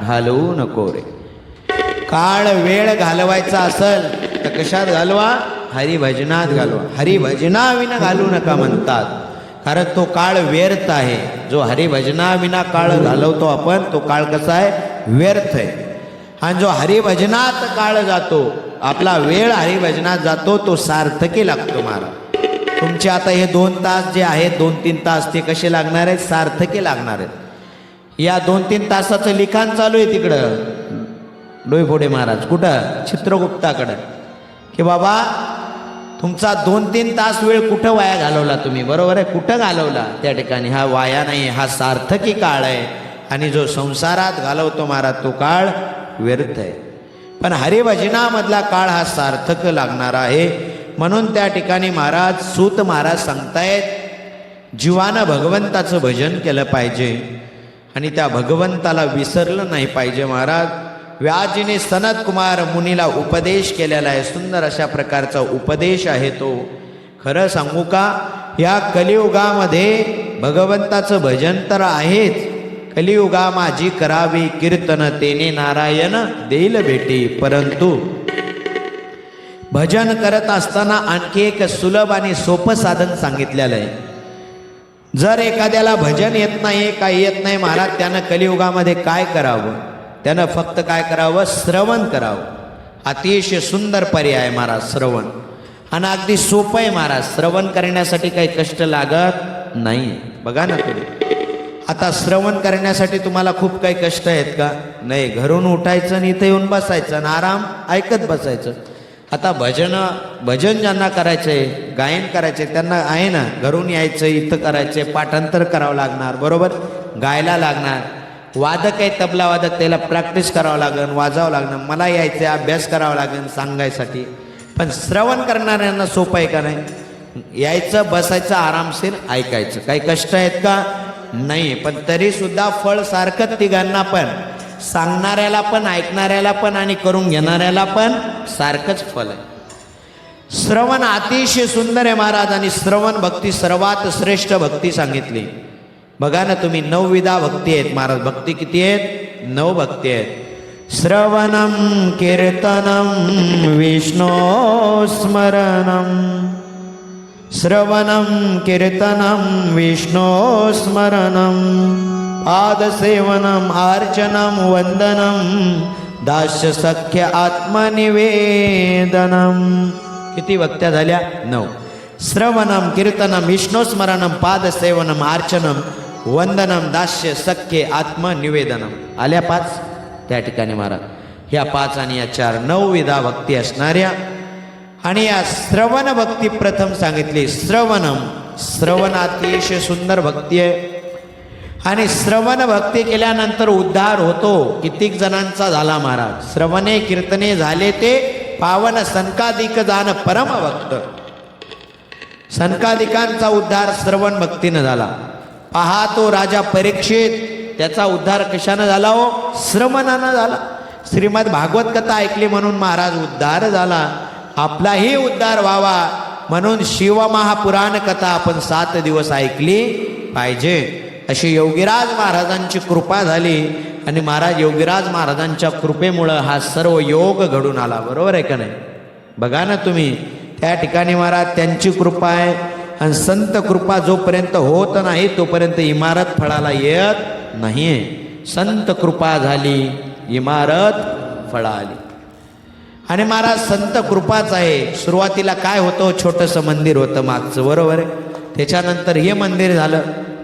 घालवू नको रे. काळ वेळ घालवायचा असेल तर कशात घालवा? हरिभजनात घालवा. हरिभजनाविना घालू नका म्हणतात, कारण तो काळ व्यर्थ आहे. जो हरिभजनाविना काळ घालवतो आपण, तो काळ कसा आहे? व्यर्थ आहे. आणि जो हरिभजनात काळ जातो, आपला वेळ हरिभजनात जातो, तो सार्थकी लागतो महाराज. तुमचे आता हे 2 तास जे आहेत, 2-3 तास, ते कसे लागणार आहेत? सार्थकी लागणार आहेत. या 2-3 तासाचं लिखाण चालू आहे तिकडं डोईफोडे महाराज. कुठं? चित्रगुप्ताकडं. की बाबा तुमचा 2-3 तास वेळ कुठं वाया घालवला तुम्ही? बरोबर आहे, कुठं घालवला? त्या ठिकाणी हा वाया नाही, हा सार्थकी काळ आहे. आणि जो संसारात घालवतो महाराज, तो काळ व्यर्थ आहे. पण हरिभजनामधला काळ हा सार्थक लागणार आहे. म्हणून त्या ठिकाणी महाराज, सूत महाराज सांगतायत, जीवानं भगवंताचं भजन केलं पाहिजे आणि त्या भगवंताला विसरलं नाही पाहिजे. महाराज व्यासजीने सनत कुमार मुनीला उपदेश केलेला आहे. सुंदर अशा प्रकारचा उपदेश आहे तो. खरं सांगू का, या कलियुगामध्ये भगवंताचं भजन तर आहेच. कलियुगा माझी करावी कीर्तन, तेने नारायण देईल भेटी. परंतु भजन करत असताना आणखी एक सुलभ आणि सोपं साधन सांगितलेलं आहे. जर एखाद्याला भजन येत नाही, काही येत नाही महाराज, त्यानं कलियुगामध्ये काय करावं? त्यानं फक्त काय करावं? श्रवण करावं. अतिशय सुंदर पर्याय महाराज श्रवण. आणि अगदी सोपं आहे महाराज. श्रवण करण्यासाठी काही कष्ट लागत नाही. बघा ना तुम्ही, आता श्रवण करण्यासाठी तुम्हाला खूप काही कष्ट आहेत का? नाही. घरून उठायचं आणि इथं येऊन बसायचं आणि आराम ऐकत बसायचं. आता भजन ज्यांना करायचं आहे, गायन करायचं आहे, त्यांना आहे ना, घरून यायचं, इथं करायचं आहे, पाठांतर करावं लागणार, बरोबर, गायला लागणार. वादक आहे, तबला वादक, त्याला प्रॅक्टिस करावं लागेल, वाजावं लागणार. मला यायचं, अभ्यास करावा लागेल सांगायसाठी. पण श्रवण करणाऱ्यांना सोपं आहे का नाही? यायचं, बसायचं, आरामशीर ऐकायचं. काही कष्ट आहेत का? नाही. पण तरी सुद्धा फळ सारखं तिघांना पण, सांगणाऱ्याला पण, ऐकणाऱ्याला पण आणि करून घेणाऱ्याला पण सारखंच फल आहे. श्रवण अतिशय सुंदर आहे महाराज. आणि श्रवण भक्ती सर्वात श्रेष्ठ भक्ती सांगितली. बघा ना तुम्ही, 9 विधा भक्ती आहेत महाराज. भक्ती किती आहेत? 9 भक्ती आहेत. श्रवणम कीर्तनम विष्णू स्मरणम, श्रवणम कीर्तनम विष्णू स्मरणम, पादसेवनम अर्चनम वंदनम, दास्य सख्य आत्मनिवेदनम. किती भक्त्या झाल्या? 9. श्रवणम कीर्तनम विष्णू स्मरणम पादसेवनम अर्चनम वंदनम दास्य सख्य आत्मनिवेदनम. आल्या 5 त्या ठिकाणी महाराज. ह्या 5 आणि या 4 9 विधा भक्ती असणाऱ्या. आणि या श्रवण भक्ती प्रथम सांगितली. श्रवण अतिशय सुंदर भक्ती आहे. आणि श्रवण भक्ती केल्यानंतर उद्धार होतो. कितीक जणांचा झाला महाराज? श्रवणे कीर्तने झाले ते पावन, सनकादिक जाण परम भक्त. सनकादिकांचा उद्धार श्रवण भक्तीनं झाला. पहा तो राजा परीक्षित, त्याचा उद्धार कशानं झाला? हो, श्रवणानं झाला. श्रीमद भागवत कथा ऐकली म्हणून महाराज उद्धार झाला. आपलाही उद्धार व्हावा म्हणून शिवमहापुराण कथा आपण 7 दिवस ऐकली पाहिजे. अशी योगीराज महाराजांची कृपा झाली आणि महाराज योगीराज महाराजांच्या कृपेमुळं हा सर्व योग घडून आला. बरोबर आहे का नाही? बघा ना तुम्ही, त्या ठिकाणी महाराज त्यांची कृपा आहे आणि संत कृपा जोपर्यंत होत नाही तोपर्यंत इमारत फळाला येत नाही आहे. संत कृपा झाली, इमारत फळाली. आणि महाराज संत कृपाच आहे. सुरुवातीला काय होतं, छोटंसं मंदिर होतं मागचं, बरोबर आहे. त्याच्यानंतर हे मंदिर झालं,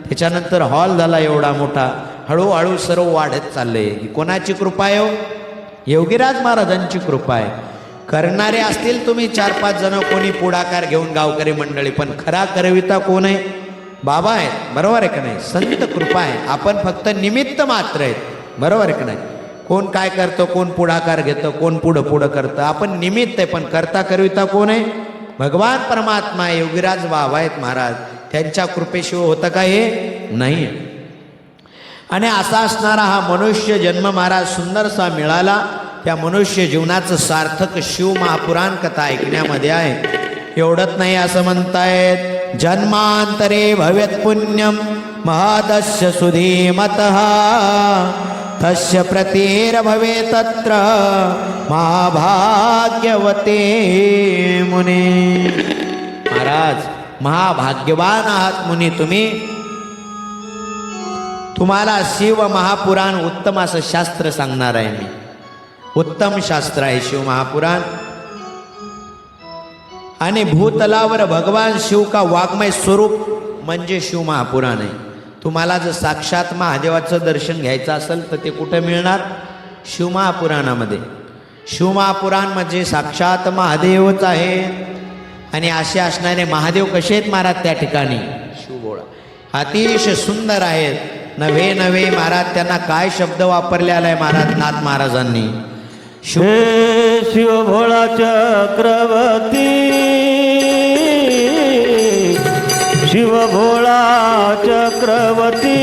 त्याच्यानंतर हॉल झाला एवढा मोठा. हळूहळू सर्व वाढत चाललंय. ही कोणाची कृपा आहे हो? योगीराज महाराजांची कृपा आहे. करणारे असतील तुम्ही 4-5 जण, कोणी पुढाकार घेऊन गावकरी मंडळी, पण खरा करविता कोण आहे? बाबा आहेत. बरोबर आहे का नाही? संत कृपा आहे. आपण फक्त निमित्त मात्र आहेत. बरोबर आहे का नाही? कोण काय करतं, कोण पुढाकार घेतं, कोण पुढं करतं, आपण निमित्त आहे. पण करता करविता कोण आहे? भगवान परमात्मा आहे. योगीराज बाबा आहेत महाराज. त्यांच्या कृपेशिवाय होतं का हे? नाही. आणि असा असणारा हा मनुष्य जन्म महाराज सुंदरसा मिळाला. त्या मनुष्य जीवनाचं सार्थक शिव महापुराण कथा ऐकण्यामध्ये आहे. एवढंच नाही, असं म्हणतायत, जन्मांतरे भवेत् पुण्यम महदस्य सुधीमतः तस्य प्रतीर भवे तत्र महाभाग्यवते मुने. महाराज महाभाग्यवान आहात मुनी तुम्ही. तुम्हाला शिव महापुराण उत्तम असं शास्त्र सांगणार आहे मी. उत्तम शास्त्र आहे शिव महापुराण. आणि भूतलावर भगवान शिव का वाङ्मय स्वरूप म्हणजे शिव महापुराण आहे. तुम्हाला जर साक्षात महादेवाचं दर्शन घ्यायचं असेल तर ते कुठं मिळणार? शिव महापुराणामध्ये. शिव महापुराण म्हणजे साक्षात महादेवच आहे. आणि असे असणारे महादेव कसे आहेत महाराज त्या ठिकाणी? शिवभोळा. अतिशय सुंदर आहेत. नवे नवे महाराज त्यांना काय शब्द वापरलेला आहे महाराज नाथ महाराजांनी. हे शिवभोळा चक्रवर्ती, शिवभोळा चक्रवर्ती,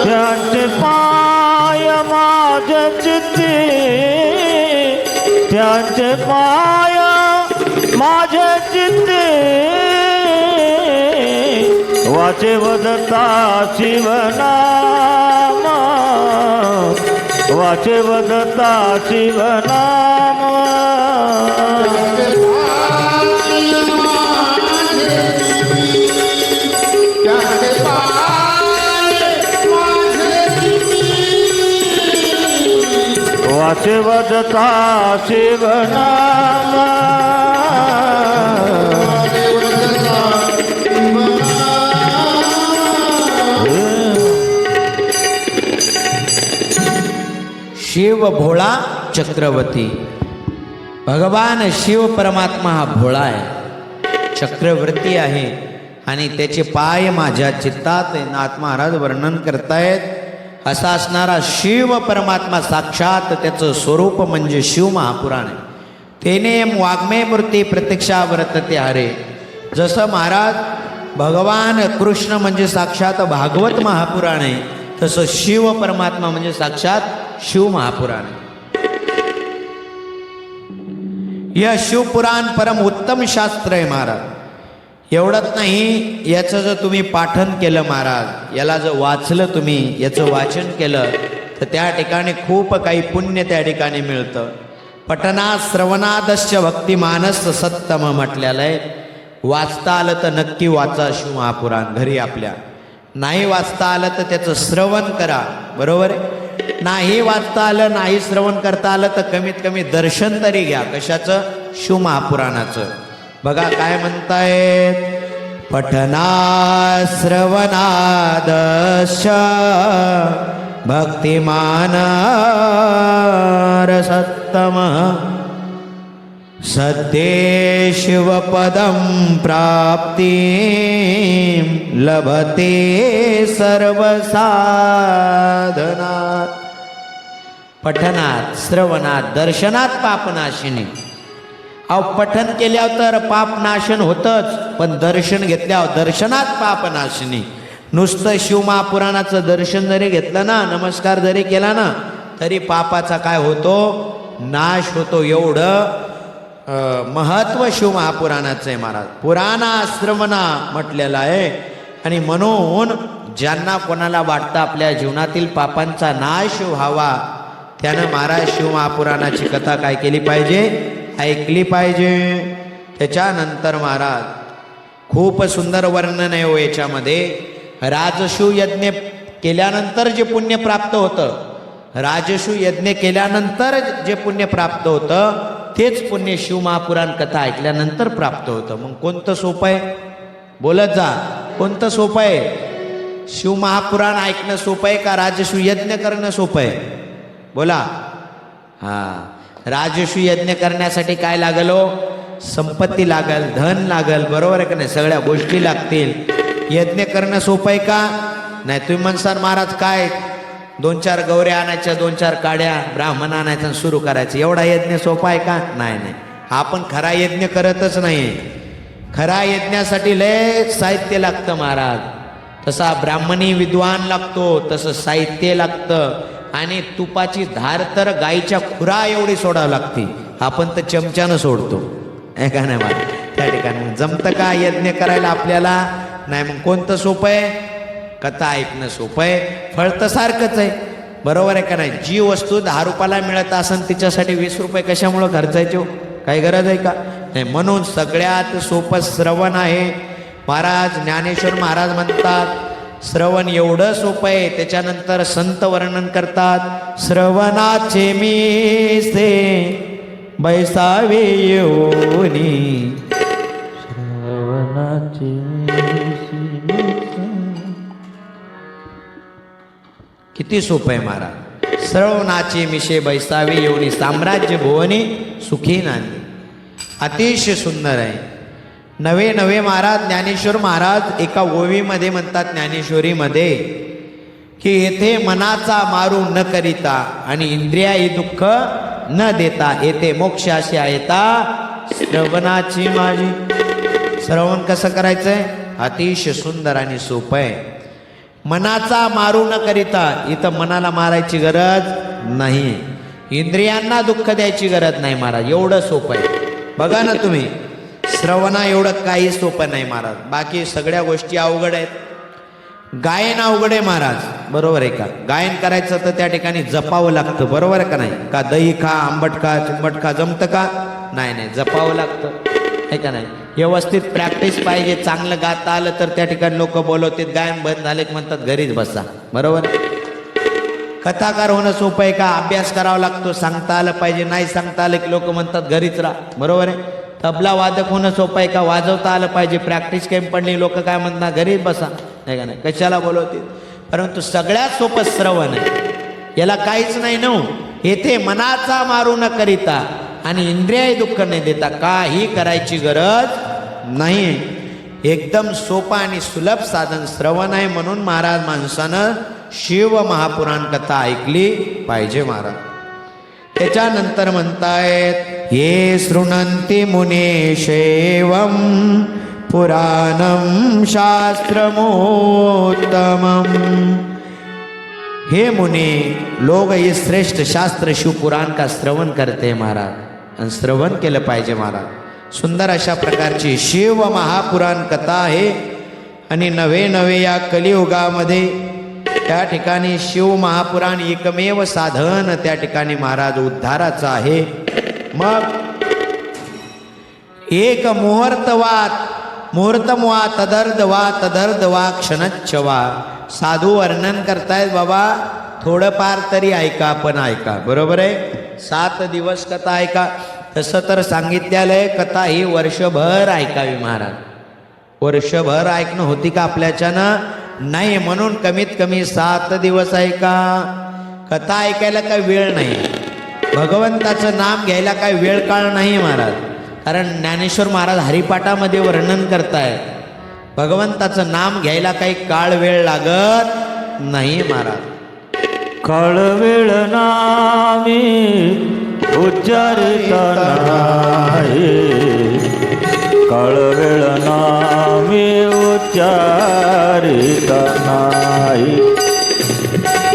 त्यांचे पाय माझ्या चित्ती, त्यांचे पाय माझ्या चित्ते वाचे वदता शिवनाम, वाचे वदता शिवनाम. वाचे वदता शिवनाम. शिव भोळा चक्रवर्ती. भगवान शिव परमात्मा हा भोळा आहे, चक्रवर्ती आहे आणि त्याचे पाय माझ्या चित्तात. नाथ महाराज वर्णन करतायत. असा असणारा शिव परमात्मा साक्षात त्याचं स्वरूप म्हणजे शिव महापुराण आहे. तेने वाङ्मय मूर्ती प्रत्यक्षा वर्तते हरे. जसं महाराज भगवान कृष्ण म्हणजे साक्षात भागवत महापुराण आहे, तसं शिव परमात्मा म्हणजे साक्षात शिव महापुराण आहे. या शिवपुराण परम उत्तम शास्त्र आहे महाराज. एवढंच नाही, याचं जर तुम्ही पाठन केलं महाराज, याला जर वाचलं तुम्ही, याचं वाचन केलं तर त्या ठिकाणी खूप काही पुण्य त्या ठिकाणी मिळतं. पठनात श्रवणादस्य भक्तिमानस सत्तम म्हटलेलं आहे. वाचता आलं तर नक्की वाचा शिव महापुराण घरी आपल्या. नाही वाचता आलं तर त्याचं श्रवण करा. बरोबर आहे? नाही वाचता आलं, नाही श्रवण करता आलं तर कमीत कमी दर्शन तरी घ्या. कशाचं? शिव महापुराणाचं. बघा काय म्हणतायत, पठना श्रवणादश भक्तिमान रसत्तम सद्ये शिवपदं प्राप्ति लभते सर्वसाधनात्. पठनात, श्रवणात, दर्शनात पापनाशिनी. अहो पठन केल्यावर तर पाप नाशन होतच, पण दर्शन घेतल्यावर दर्शनात पाप नाशनी. नुसतं शिवमहापुराणाचं दर्शन जरी घेतलं ना, नमस्कार जरी केला ना, तरी पापाचा काय होतो, नाश होतो. एवढं महत्व शिवमहापुराणाचं आहे महाराज. पुराणा श्रवणा म्हटलेलं आहे. आणि म्हणून ज्यांना कोणाला वाटतं आपल्या जीवनातील पापांचा नाश व्हावा, त्यानं महाराज शिवमहापुराणाची कथा काय केली पाहिजे, ऐकली पाहिजे. त्याच्यानंतर महाराज खूप सुंदर वर्णन आहे हो याच्यामध्ये. राजसूय यज्ञ केल्यानंतर जे पुण्य प्राप्त होतं, राजसूय यज्ञ केल्यानंतर जे पुण्य प्राप्त होतं, तेच पुण्य शिवमहापुराण कथा ऐकल्यानंतर प्राप्त होतं. मग कोणतं सोपं आहे, बोलत जा, कोणतं सोपं आहे? शिवमहापुराण ऐकणं सोपं आहे का राजसूय यज्ञ करणं सोपं आहे? बोला. हां, राजसूय यज्ञ करण्यासाठी काय लागल हो? संपत्ती लागल, धन लागल, बरोबर आहे का नाही? सगळ्या गोष्टी लागतील. यज्ञ करणं सोपं आहे का? नाही. तुम्ही म्हणसाल महाराज काय 2-4 गौऱ्या आणायच्या, 2-4 काड्या ब्राह्मण आणायचं सुरू करायचं, एवढा यज्ञ सोपा आहे का? नाही नाही. आपण खरा यज्ञ करतच नाही. खरा यज्ञासाठी लय साहित्य लागतं महाराज. तसा ब्राह्मणी विद्वान लागतो, तसं साहित्य लागतं. आणि तुपाची धार तर गाईच्या खुरा एवढी सोडावं लागते. आपण तर चमच्यानं सोडतो, आहे का नाही महाराज? त्या ठिकाणी जमतं का यज्ञ करायला आपल्याला? नाही. मग कोणतं सोपं आहे? कथा ऐकणं सोपं आहे. फळ तर सारखंच आहे, बरोबर आहे का नाही? जी वस्तू 10 रुपयाला मिळत असेल तिच्यासाठी 20 रुपये कशामुळं खर्चायचे हो? काही गरज आहे का? नाही. म्हणून सगळ्यात सोपं श्रवण आहे. महाराज ज्ञानेश्वर महाराज म्हणतात श्रवण एवढं सोपं आहे. त्याच्यानंतर संत वर्णन करतात, श्रवणाचे मी से बैसावे येऊनी, श्रवणाचे किती सोपं आहे महाराज. श्रवणाचे मिशे बैसावे येऊनी, साम्राज्य भुवनी सुखी नांदी. अतिशय सुंदर आहे. नवे नवे महाराज ज्ञानेश्वर महाराज एका ओवीमध्ये म्हणतात, ज्ञानेश्वरीमध्ये, की येथे मनाचा मारू न करिता आणि इंद्रियाही दुःख न देता येथे मोक्षाशी येता श्रवणाची माझी. श्रवण कसं करायचंय? अतिशय सुंदर आणि सोपं आहे. मनाचा मारू न करिता, इथं मनाला मारायची गरज नाही, इंद्रियांना दुःख द्यायची गरज नाही महाराज. एवढं सोपं आहे. बघा ना तुम्ही, श्रवणा एवढं काही सोपं नाही महाराज. बाकी सगळ्या गोष्टी अवघड आहेत. गायन अवघड आहे महाराज, बरोबर आहे का? गायन करायचं तर त्या ठिकाणी जपावं लागतं, बरोबर आहे का नाही? का दही खा, आंबट खा, चिंबट खा, जमतं का? नाही नाही, जपावं लागतं, आहे का नाही? व्यवस्थित प्रॅक्टिस पाहिजे. चांगलं गाता आलं तर त्या ठिकाणी लोक बोलवतात, गायन बंद झाले की म्हणतात घरीच बसा, बरोबर? कथाकार होणं सोपं आहे का? अभ्यास करावा लागतो, सांगता आलं पाहिजे. नाही सांगता आलं की लोक म्हणतात घरीच राहा, बरोबर आहे? तबला वादक होणं सोपं आहे का? वाजवता आलं पाहिजे. प्रॅक्टिस कॅम्प पडली, लोक काय म्हणतात घरीच बसा, आहे का नाही? कशाला बोलवतील? परंतु सगळ्यात सोपं श्रवण आहे. याला काहीच नाही ना. येथे मनाचा मारू न करिता आणि इंद्रिय दुःख न देता काही करायची गरज नाही. एकदम सोपा आणि सुलभ साधन श्रवण आहे. म्हणून महाराज माणसानं शिव महापुराण कथा ऐकली पाहिजे महाराज. त्याच्यानंतर म्हणतायत, ये शृणंती मुने शैवम पुराणम शास्त्रमोत्तमम. हे मुने, लोग ये श्रेष्ठ शास्त्र शिवपुराण का श्रवण करते महाराज, आणि श्रवण केलं पाहिजे महाराज. सुंदर अशा प्रकारची शिव महापुराण कथा आहे. आणि नवे नवे या कलियुगामध्ये त्या ठिकाणी शिव महापुराण एकमेव साधन त्या ठिकाणी महाराज उद्धाराचं आहे. मग एक मुहूर्त वा तदर्ध वा क्षणच्छवा. साधू वर्णन करतायत, बाबा थोडंफार तरी ऐका, पण ऐका, बरोबर आहे? 7 दिवस कथा ऐका. तसं तर सांगितलेलं आहे, कथा ही वर्षभर ऐकावी महाराज. वर्षभर ऐकणं होती का आपल्याच्यानं? नाही. म्हणून कमीत कमी 7 दिवस ऐका. कथा ऐकायला काही वेळ नाही, भगवंताचं नाम घ्यायला काही वेळ काळ नाही महाराज. कारण ज्ञानेश्वर महाराज हरिपाठामध्ये वर्णन करतायत, भगवंताचं नाम घ्यायला काही काळ वेळ लागत नाही महाराज. काळ वेळ नामी उच्चारिता नाही काळवेळ नामे उच्चारिता नाही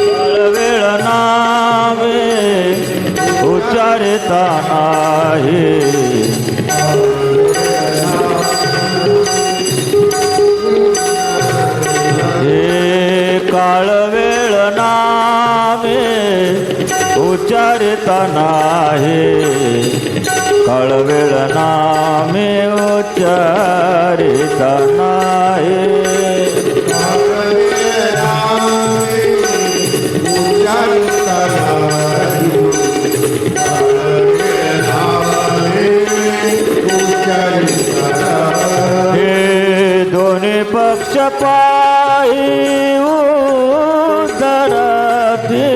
काळवेळ नामे उच्चारिता नाही काळवेळ नामे उच्चारिता नाही काळवेळ नामे उच्चारिता नाही हे दोन्ही पक्ष पायी उदरते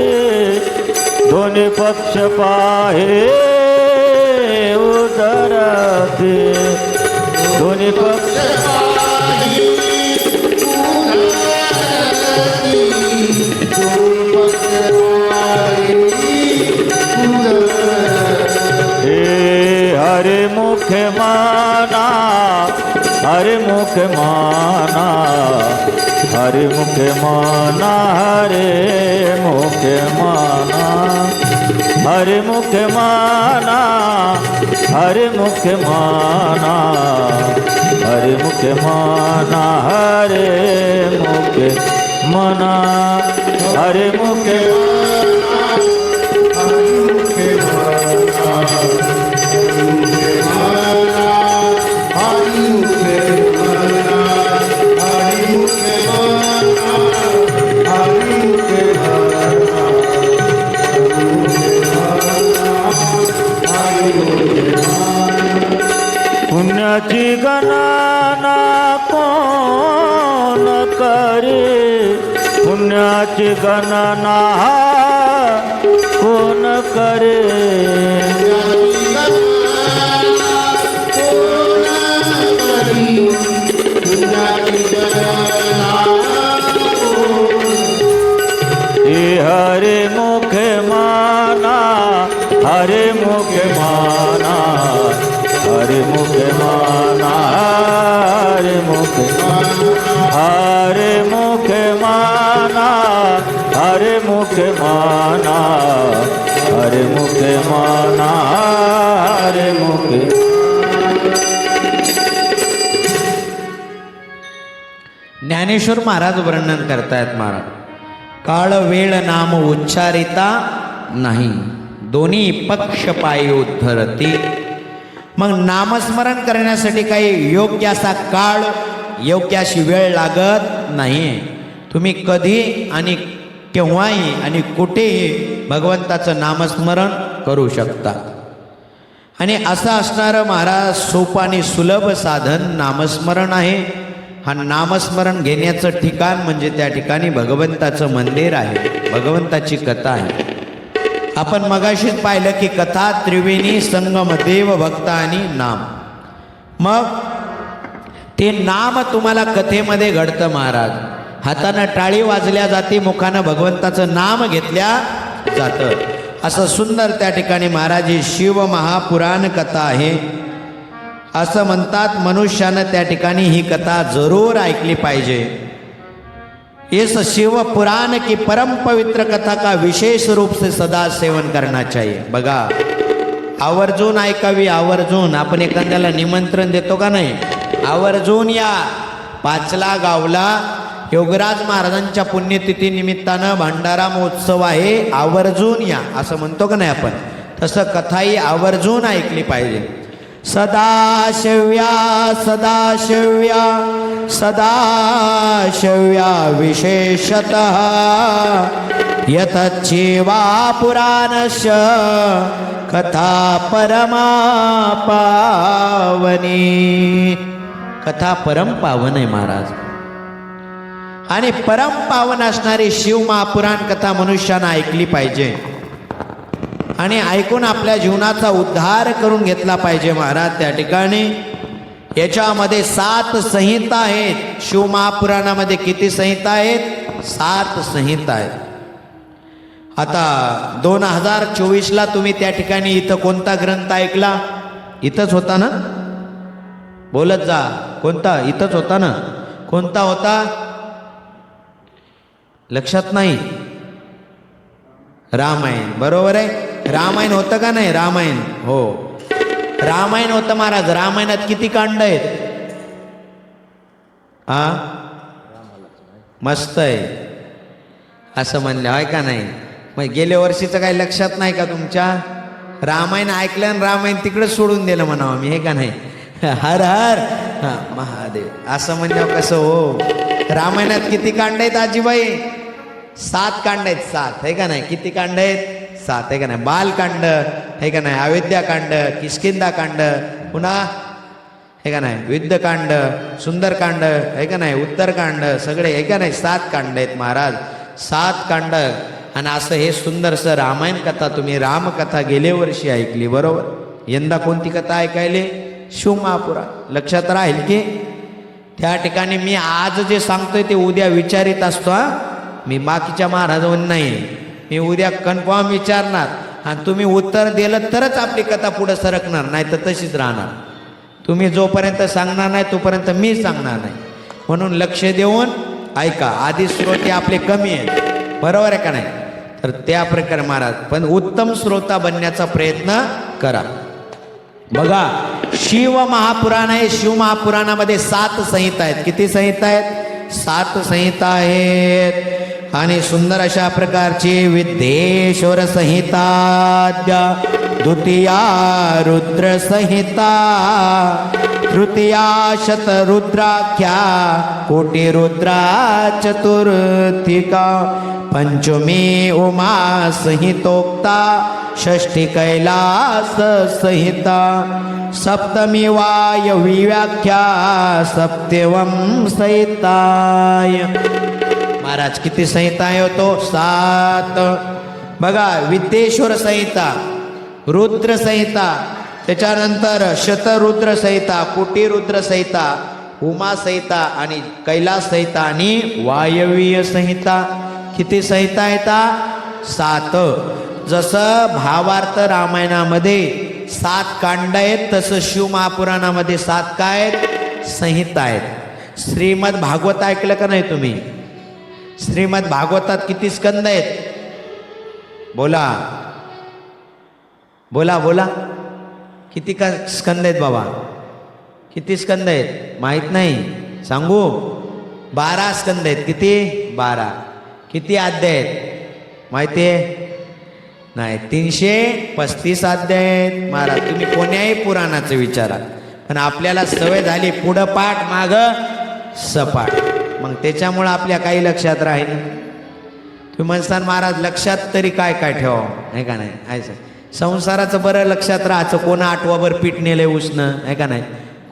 दोन्ही पक्ष पाहे उदरते दोन्ही पक्ष हे हरे मुखे माना हरे मुखे माना हरे मुखे माना हरे मुखे माना हरे मुखे माना हरे मुखे माना हरे मुखे माना हरे मुखे मना हरे मुखे पुण्याची गणना कोण करे पुण्याची गणना कोण करे हरे मुखे माना हरे मुखे माना हरे मुखे माना हरे मुखे हरे मुखे माना हरे मुखे माना हरे मुखे माना हरे मुखे ज्ञानेश्वर महाराज वर्णन करतायत महाराज काळ वेळ नाम उच्चारिता नाही दोन्ही पक्ष पायी उद्धरती मग नामस्मरण करण्यासाठी काही योग्य असा काळ योग्य अशी वेळ लागत नाही तुम्ही कधी आणि केव्हाही आणि कुठेही भगवंताचं नामस्मरण करू शकता आणि असं असणारं महाराज सोपं आणि सुलभ साधन नामस्मरण आहे हा नामस्मरण घेण्याचं ठिकाण म्हणजे त्या ठिकाणी भगवंताचं मंदिर आहे भगवंताची कथा आहे आपण मगाशीच पाहिलं की कथा त्रिवेणी संगम देव भक्त आणि नाम मग ते नाम तुम्हाला कथेमध्ये घडतं महाराज हातानं टाळी वाजल्या जाते मुखानं भगवंताचं नाम घेतल्या जातं असं सुंदर त्या ठिकाणी महाराज ही शिव महापुराण कथा आहे असं म्हणतात मनुष्यानं त्या ठिकाणी ही कथा जरूर ऐकली पाहिजे इस शिव पुराण की परम पवित्र कथा का विशेष रूप से सदा सेवन करना चाहिए बघा आवर्जून ऐकावी आवर्जून आपण एखाद्याला निमंत्रण देतो का नाही आवर्जून या पाचला गावला योगराज महाराजांच्या पुण्यतिथी निमित्तानं भंडारा महोत्सव आहे आवर्जून या असं म्हणतो का नाही आपण तसं कथाही आवर्जून ऐकली पाहिजे सदाशिव्या सदाशिव्या सदाशिव्या विशेषतः यतच्छिवा पुराणस्य कथा परमा पावनी कथा परम पावन आहे महाराज आणि परम पावन असणारी शिव महापुराण कथा मनुष्यानं ऐकली पाहिजे आणि ऐकून आपल्या जीवनाचा उद्धार करून घेतला पाहिजे महाराज त्या ठिकाणी याच्यामध्ये 7 संहिता आहेत शिव महापुराणामध्ये किती संहिता आहेत 7 संहिता आहेत आता 2024ला तुम्ही त्या ठिकाणी इथं कोणता ग्रंथ ऐकला? इथंच होता ना? बोलत जा. कोणता? इथंच होता ना? कोणता होता? लक्षात नाही? रामायण. बरोबर आहे. रामायण होतं का नाही? रामायण. हो, रामायण होतं महाराज. रामायणात किती कांड आहेत? मस्त आहे असं म्हणलं आहे का नाही? मग गेल्या वर्षीचं काही लक्षात नाही का तुमच्या? रामायण ऐकलं आणि रामायण तिकडेच सोडून दिलं म्हणावं मी, हे का नाही? हर हर महादेव असं म्हणल्यावर कसं हो? रामायणात किती कांड आहेत आजीबाई? 7 कांड आहेत. 7 आहे का नाही? किती कांड आहेत? 7 आहे का नाही? बालकांड आहे का नाही? अयोध्याकांड, किष्किंधाकांड, पुन्हा आहे का नाही? युद्धकांड, सुंदरकांड आहे का नाही? उत्तरकांड, सगळे आहे का नाही? 7 कांड आहेत महाराज. 7 कांड. आणि असं हे सुंदरसं रामायण कथा तुम्ही रामकथा गेल्या वर्षी ऐकली. बरोबर. यंदा कोणती कथा ऐकायली? शिवमहापुराण. लक्षात राहील की? त्या ठिकाणी मी आज जे सांगतोय ते उद्या विचारित असतो. मी बाकीच्या महाराजांना नाही, मी उद्या कन्फर्म विचारणार आणि तुम्ही उत्तर दिलं तरच आपली कथा पुढे सरकणार, नाही तर तशीच राहणार. तुम्ही जोपर्यंत सांगणार नाही तोपर्यंत मी सांगणार नाही. म्हणून लक्ष देऊन ऐका. आधी श्रोते आपले कमी आहेत. बरोबर आहे का नाही? तर त्या प्रकारे महाराज पण उत्तम श्रोता बनण्याचा प्रयत्न करा. बघा, शिव महापुराण आहे. शिव महापुराणामध्ये 7 संहिता आहेत. किती संहिता आहेत? 7 संहिता आहेत. आणि सुंदर अशा प्रकारची विद्येश्वर संहिता, द्वितीया रुद्र संहिता, तृतीया शतरुद्राख्या, कोटी रुद्रा चतुर्थिका, पंचमी उमा संहितोक्ता, षष्ठी कैलास संहिता, सप्तमी वायवी व्याख्या, सप्तवम संहिताय. महाराज किती संहिता आहे होतो? 7. बघा, विद्येश्वर संहिता, रुद्र संहिता, त्याच्यानंतर शतरुद्र संहिता, कोटी रुद्र संहिता, उमा संहिता आणि कैलास संहिता आणि वायवीय संहिता. किती संहिता आहेत? 7. जसं भावार्थ रामायणामध्ये 7 कांड आहेत तसं शिव महापुराणामध्ये 7 काय आहेत? संहिता आहेत. श्रीमद भागवत ऐकलं का नाही तुम्ही? श्रीमद भागवतात किती स्कंद आहेत? बोला बोला बोला. किती स्कंद आहेत बाबा? किती स्कंद आहेत? माहित नाही? सांगू? 12 स्कंद आहेत. किती? 12. किती अध्याय आहेत माहिती आहे? नाही, 335 अध्याय आहेत. महाराज तुम्ही कोण्याही पुराणाचं विचारा, पण आपल्याला सवय झाली पुढं पाठ मागं सपाट. मग त्याच्यामुळं आपल्या काही लक्षात राहील. तुम्ही म्हणसान महाराज लक्षात तरी काय काय ठेवा, आहे का नाही? आहे संसाराचं बरं लक्षात राहायचं. कोण 8वाभर पीठ नेलंय उष्ण, आहे का नाही?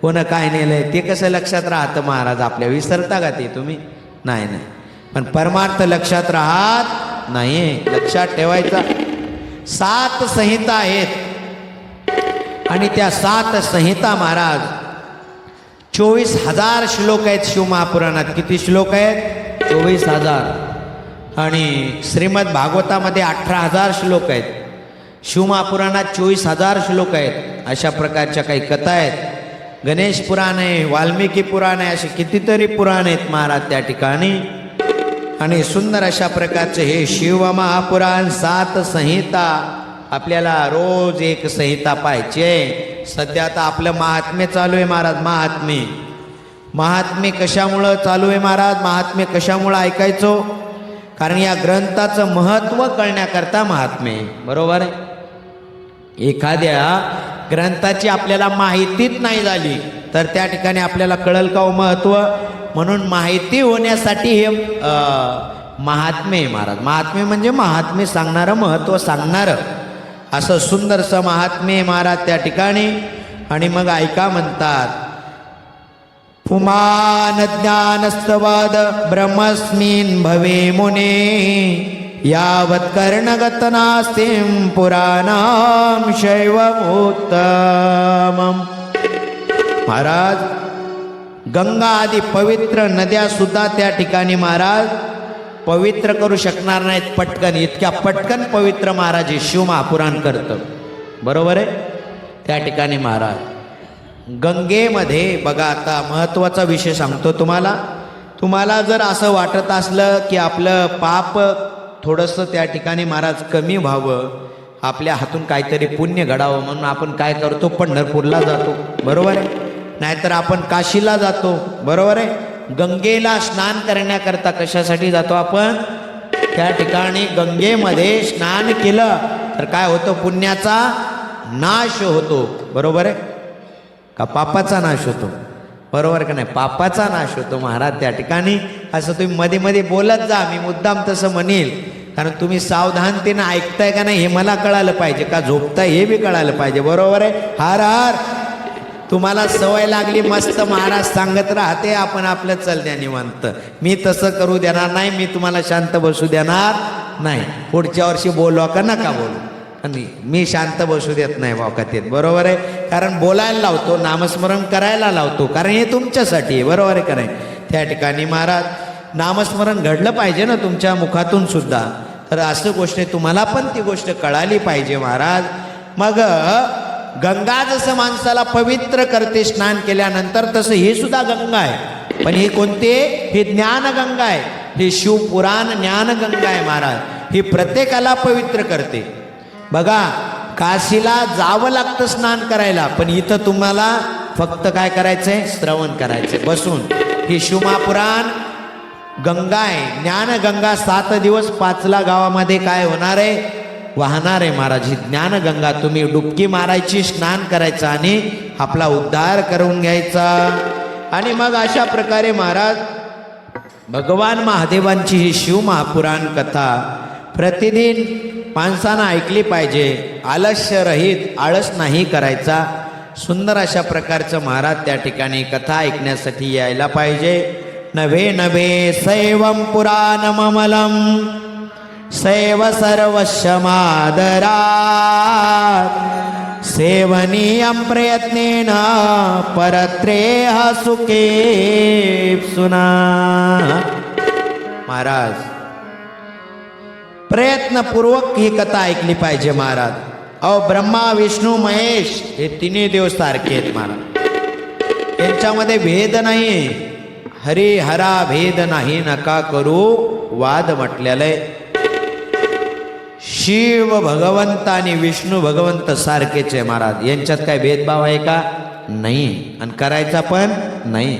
कोण काय नेलंय ते कसं लक्षात राहतं महाराज? आपल्या विसरता का ते तुम्ही? नाही नाही. पण परमार्थ लक्षात राहत नाही. लक्षात ठेवायचा. 7 संहिता आहेत आणि त्या 7 संहिता महाराज 24,000 श्लोक आहेत शिव महापुराणात. किती श्लोक आहेत? 24,000. आणि श्रीमद भागवतामध्ये 18,000 श्लोक आहेत. शिव महापुराणात 24,000 श्लोक आहेत. अशा प्रकारच्या काही कथा आहेत. गणेश पुराण आहे, वाल्मिकी पुराण आहे, असे कितीतरी पुराण आहेत महाराज त्या ठिकाणी. आणि सुंदर अशा प्रकारचे हे शिव महापुराण 7 संहिता. आपल्याला रोज एक संहिता पाहिजे. सध्या आता आपलं महात्म्य चालू आहे महाराज. महात्म्य कशामुळं चालू आहे महाराज? महात्म्य कशामुळं ऐकायचो? कारण या ग्रंथाचं महत्त्व कळण्याकरता महात्म्य आहे. बरोबर आहे? एखाद्या ग्रंथाची आपल्याला माहितीच नाही झाली तर त्या ठिकाणी आपल्याला कळल का हो महत्त्व? म्हणून माहिती होण्यासाठी हे महात्म्य आहे महाराज. महात्म्य म्हणजे महात्म्य सांगणारं, महत्त्व सांगणारं असं सुंदरसं महात्म्य महाराज त्या ठिकाणी. आणि मग ऐका म्हणतात, पुमान ज्ञानस्तवाद ब्रह्मस्मिन् भवे मुने यावत् कर्णगत नास्तिं पुराणां शैवमुत्तमम्. महाराज गंगा आदी पवित्र नद्या सुद्धा त्या ठिकाणी महाराज पवित्र करू शकणार नाहीत पटकन. इतक्या पटकन पवित्र महाराज हे शिव महापुराण करतं. बरोबर आहे. त्या ठिकाणी महाराज गंगेमध्ये बघा, आता महत्त्वाचा विषय सांगतो तुम्हाला. तुम्हाला जर असं वाटत असलं की आपलं पाप थोडंसं त्या ठिकाणी महाराज कमी व्हावं, आपल्या हातून काहीतरी पुण्य घडावं म्हणून आपण काय करतो, पंढरपूरला जातो. बरोबर आहे. नाहीतर आपण काशीला जातो. बरोबर आहे. गंगेला स्नान करण्याकरता कशासाठी जातो आपण? त्या ठिकाणी गंगेमध्ये स्नान केलं तर काय होतं? पुण्याचा नाश होतो. बरोबर आहे का? पापाचा नाश होतो. बरोबर का नाही? पापाचा नाश होतो महाराज. त्या ठिकाणी असं तुम्ही मध्ये मध्ये बोलत जा. मी मुद्दाम तसं म्हणेल, कारण तुम्ही सावधानतेनं ऐकताय का नाही हे मला कळालं पाहिजे, का झोपताय हे बी कळालं पाहिजे. बरोबर आहे. हार हार. तुम्हाला सवय लागली मस्त महाराज सांगत राहते, आपण आपलं चल द्या निवांत. मी तसं करू देणार नाही. मी तुम्हाला शांत बसू देणार नाही. पुढच्या वर्षी बोलवा का नका बोलू, आणि मी शांत बसू देत नाही वाकातीत. बरोबर आहे. कारण बोलायला लावतो, नामस्मरण करायला लावतो, कारण हे तुमच्यासाठी आहे. बरोबर आहे का नाही? त्या ठिकाणी महाराज नामस्मरण घडलं पाहिजे ना तुमच्या मुखातून सुद्धा. तर असं गोष्ट तुम्हाला पण ती गोष्ट कळाली पाहिजे महाराज. मग गंगा जसं माणसाला पवित्र करते स्नान केल्यानंतर, तसं हे सुद्धा गंगा आहे. पण ही कोणती? ही ज्ञानगंगा आहे. ही शिवपुराण ज्ञानगंगा आहे महाराज. ही प्रत्येकाला पवित्र करते. बघा, काशीला जावं लागतं स्नान करायला, पण इथं तुम्हाला फक्त काय करायचंय? श्रवण करायचंय बसून. ही शिवमहापुराण गंगा आहे, ज्ञानगंगा. 7 दिवस 5ला गावामध्ये काय होणार आहे? वाहणार आहे महाराज. ही ज्ञानगंगा तुम्ही डुबकी मारायची, स्नान करायचं आणि आपला उद्धार करून घ्यायचा. आणि मग अशा प्रकारे महाराज भगवान महादेवांची ही शिव महापुराण कथा प्रतिदिन माणसानं ऐकली पाहिजे. आलस्य रहित, आळस नाही करायचा. सुंदर अशा प्रकारचं महाराज त्या ठिकाणी कथा ऐकण्यासाठी यायला पाहिजे. नभे नभे सैवं पुराणममलं सैव सर्वस्वमादरात् सेवनीयं प्रयत्नेन परत्रेह सुखेप्सुना. महाराज प्रयत्नपूर्वक ही कथा ऐकली पाहिजे महाराज. अहो, ब्रह्मा विष्णू महेश हे तिन्ही देव सारखे आहेत महाराज. यांच्यामध्ये भेद नाही. हरी हरा भेद नाही नका करू वाद म्हटलेलं आहे. शिव भगवंत आणि विष्णू भगवंत सारखेच आहे महाराज. यांच्यात काय भेदभाव आहे का? नाही, आणि करायचा पण नाही.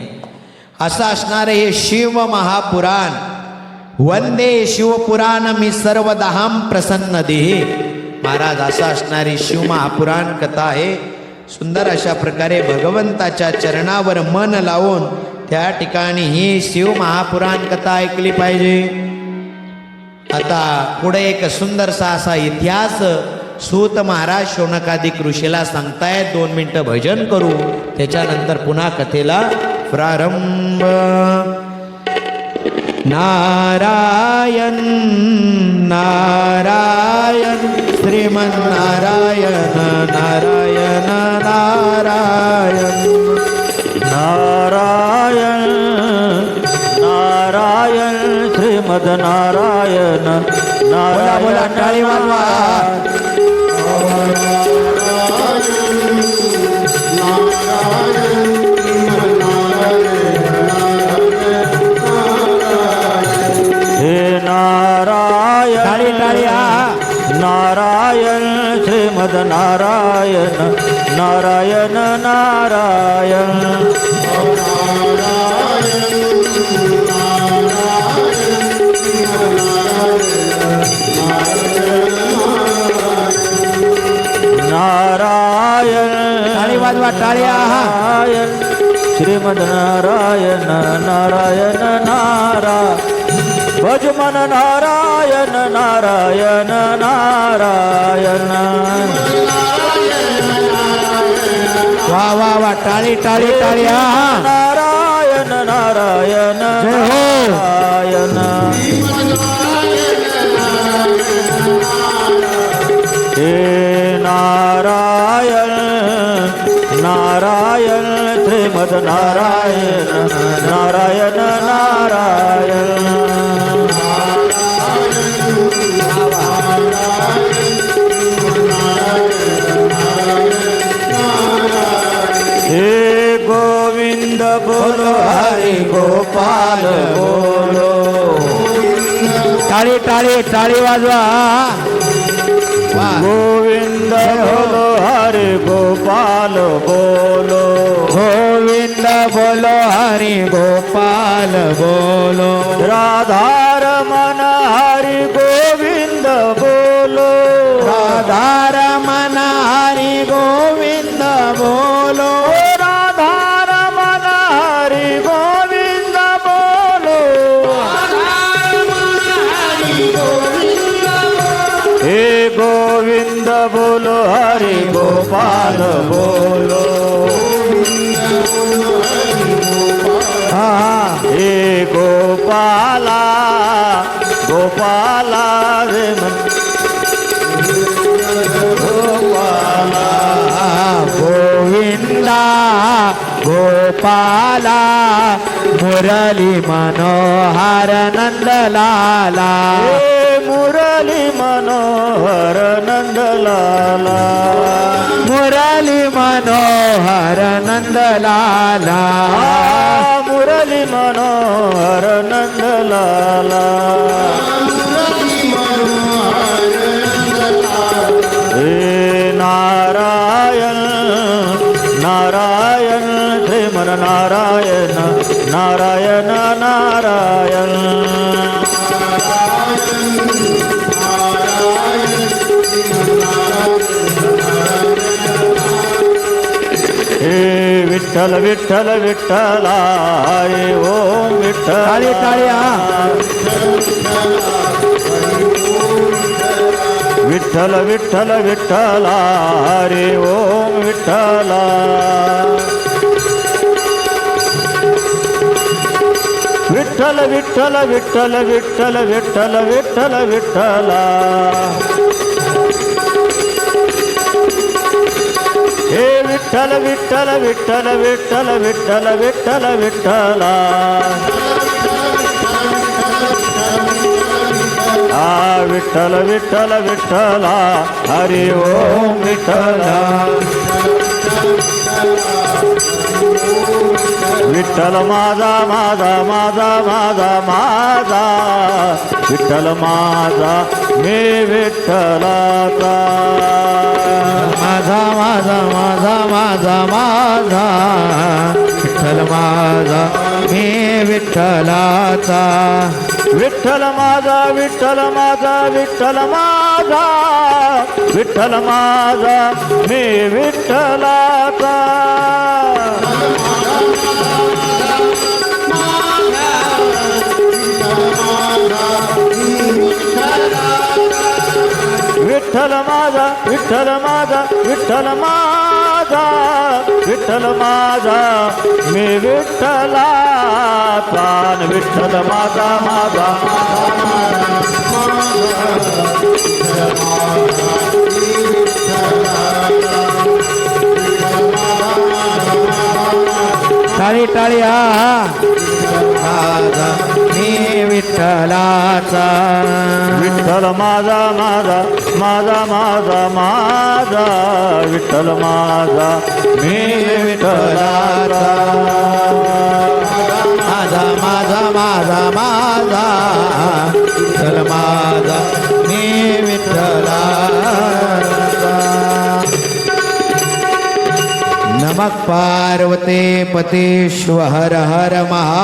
असं असणारे हे शिव महापुराण. वंदे शिवपुराण मी सर्वदाहम प्रसन्न देही. महाराज असं असणारी शिव महापुराण कथा आहे. सुंदर अशा प्रकारे भगवंताच्या चरणावर मन लावून त्या ठिकाणी ही शिव महापुराण कथा ऐकली पाहिजे. आता पुढे एक सुंदरसा असा इतिहास सूत महाराज शौनकादिक ऋषीला सांगतायत. 2 मिनिटं भजन करू, त्याच्यानंतर पुन्हा कथेला प्रारंभ. नारायण नारायण श्रीमन्नारायण नारायण नारायण नारायण नारायण श्रीमद नारायण नारायण टाळी वाजवा. हे नारायण टाळी टाळी. नारायण श्रीमद नारायण नारायण नारायण नारायण टाळी वाजवा. टाळी. नारायण श्रीमद नारायण नारायण नारायण भजमन नारायण नारायण नारायण. वा वा वा. टाळी टाळी टाळी. नारायण नारायण नारायण. हे नारायण नारायण श्रीमद नारायण नारायण नारायण. गोविंद बोलो हरी गोपाल बोलो टाळी टाळी टाळी वाजवा वा. गोविंद बोलो हरी गोपाल बोलो गोविंद बोलो हरी गोपाल बोलो राधारमण हरी गोविंद बोलो राधारमण हरी गोविंद बोलो राधारमण हरी गोविंद बोलो हे गोविंद बोलो हरि गोपाल बोलो हे गोपाला गोपाला रे मन गोपाला गोविंदा गोपाला मुरली मनोहर नंदलाला हे मुरली मनोहर नंदलाला मुरली मनोहर नंदलाला मुरली मनोहर नंदलाला हे नारायण नारायण श्रीमन नारायण नारायण नारायण हे विठ्ठल विठ्ठल विठ्ठला हे ओम विठ्ठल टाळी टाळी विठ्ठल विठ्ठल विठ्ठला हरे ओम विठ्ठला विठ्ठल विठ्ठल विठ्ठल विठ्ठल विठ्ठल विठ्ठल विठ्ठला हे विठ्ठल विठ्ठल विठ्ठल विठ्ठल विठ्ठल विठ्ठल विठ्ठला विठ्ठल विठ्ठल विठ्ठला हरि ओम विठ्ठला विठ्ठल माझा माझा माझा माझा माझा विठ्ठल माझा मी विठ्ठलाचा माझा माझा माझा माझा माझा विठ्ठल माझा मी विठ्ठलाचा विठ्ठल माझा विठ्ठल माझा विठ्ठल माझा विठ्ठल माझा मी विठ्ठलाचा विठ्ठल माझा विठ्ठल माझा विठ्ठल माझा विठ्ठल माझा मी विठ्ठलाचा विठ्ठल माझा माझा टाळी टाळी माझा मी विठ्ठलाचा विठ्ठल माझा माझा माझा माझा माझा विठ्ठल माझा मी विठ्ठलाचा माझा माझा माझा माझा विठ्ठल माझा मी विठ्ठलाचा नमः पार्वते पतेश्व हर हर महादेव